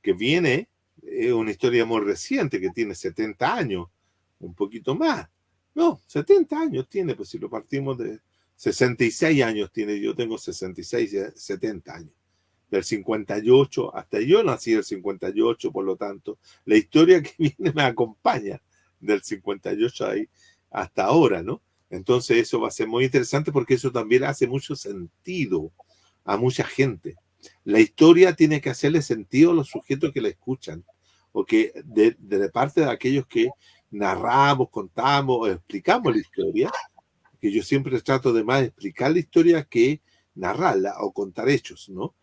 que viene, una historia muy reciente, que tiene 70 años, un poquito más. No, 70 años tiene, pues si lo partimos de 66 años tiene, yo tengo 66, 70 años. Del 58, hasta yo nací del 58, por lo tanto, la historia que viene me acompaña del 58 ahí hasta ahora, ¿no? Entonces eso va a ser muy interesante porque eso también hace mucho sentido a mucha gente. La historia tiene que hacerle sentido a los sujetos que la escuchan, o que de parte de aquellos que narramos, contamos o explicamos la historia, que yo siempre trato de más explicar la historia que narrarla o contar hechos, ¿no?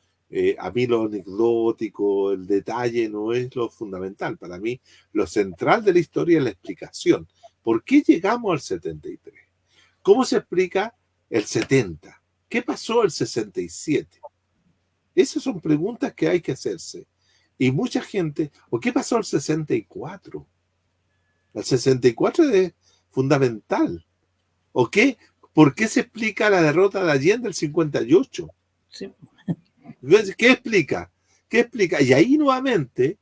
A mí lo anecdótico, el detalle no es lo fundamental. Para mí lo central de la historia es la explicación. ¿Por qué llegamos al 73? ¿Cómo se explica el 70? ¿Qué pasó el 67? Esas son preguntas que hay que hacerse. Y mucha gente, ¿o qué pasó el 64? El 64 es fundamental. ¿O qué? ¿Por qué se explica la derrota de Allende del 58? Sí. ¿Qué explica? ¿Qué explica? Y ahí nuevamente,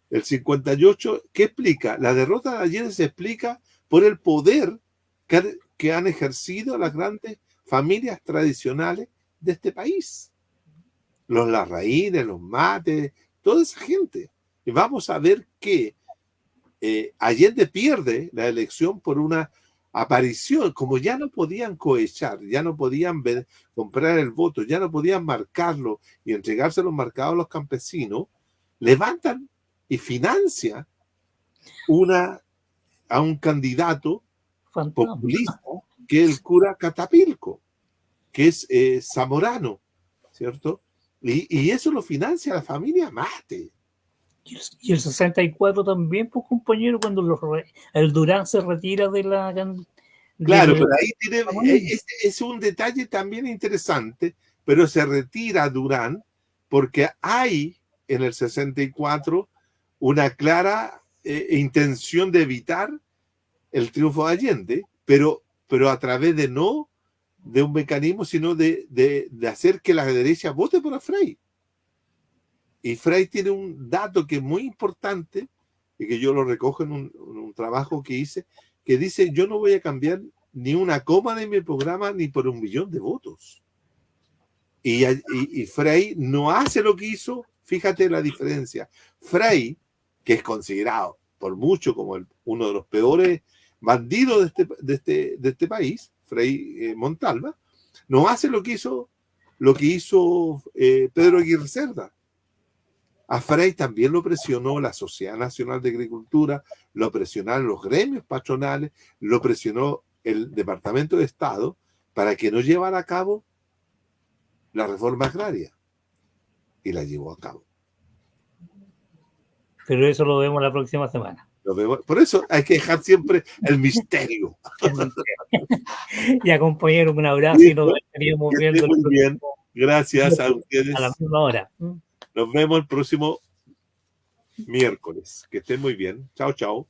el 58, ¿qué explica? La derrota de Allende se explica por el poder que han ejercido las grandes familias tradicionales de este país. Los Larraínes, los Mates, toda esa gente. Y vamos a ver que Allende pierde la elección por una aparición, como ya no podían cohechar, ya no podían comprar el voto, ya no podían marcarlo y entregarse los marcados a los campesinos, levantan y financian a un candidato populista, que es el cura Catapilco, que es zamorano, ¿cierto? Y eso lo financia la familia Mate. Y el 64 también, pues, compañero, cuando el Durán se retira de la... Claro, pero ahí es un detalle también interesante, pero se retira Durán porque hay en el 64 una clara intención de evitar el triunfo de Allende, pero a través de no de un mecanismo, sino de hacer que la derecha vote por Frei. Y Frei tiene un dato que es muy importante y que yo lo recojo en un trabajo que hice, que dice: yo no voy a cambiar ni una coma de mi programa ni por 1 millón de votos. Y Frei no hace lo que hizo. Fíjate la diferencia. Frei, que es considerado por mucho como uno de los peores bandidos de este país, Frei Montalva, no hace lo que hizo Pedro Aguirre Cerda. A Frei también lo presionó la Sociedad Nacional de Agricultura, lo presionaron los gremios patronales, lo presionó el Departamento de Estado para que no llevara a cabo la reforma agraria. Y la llevó a cabo. Pero eso lo vemos la próxima semana. Por eso hay que dejar siempre el misterio. Ya, compañero, un abrazo y nos estaríamos viendo. Muy bien. Gracias a ustedes. A la misma hora. Nos vemos el próximo miércoles. Que estén muy bien. Chao, chao.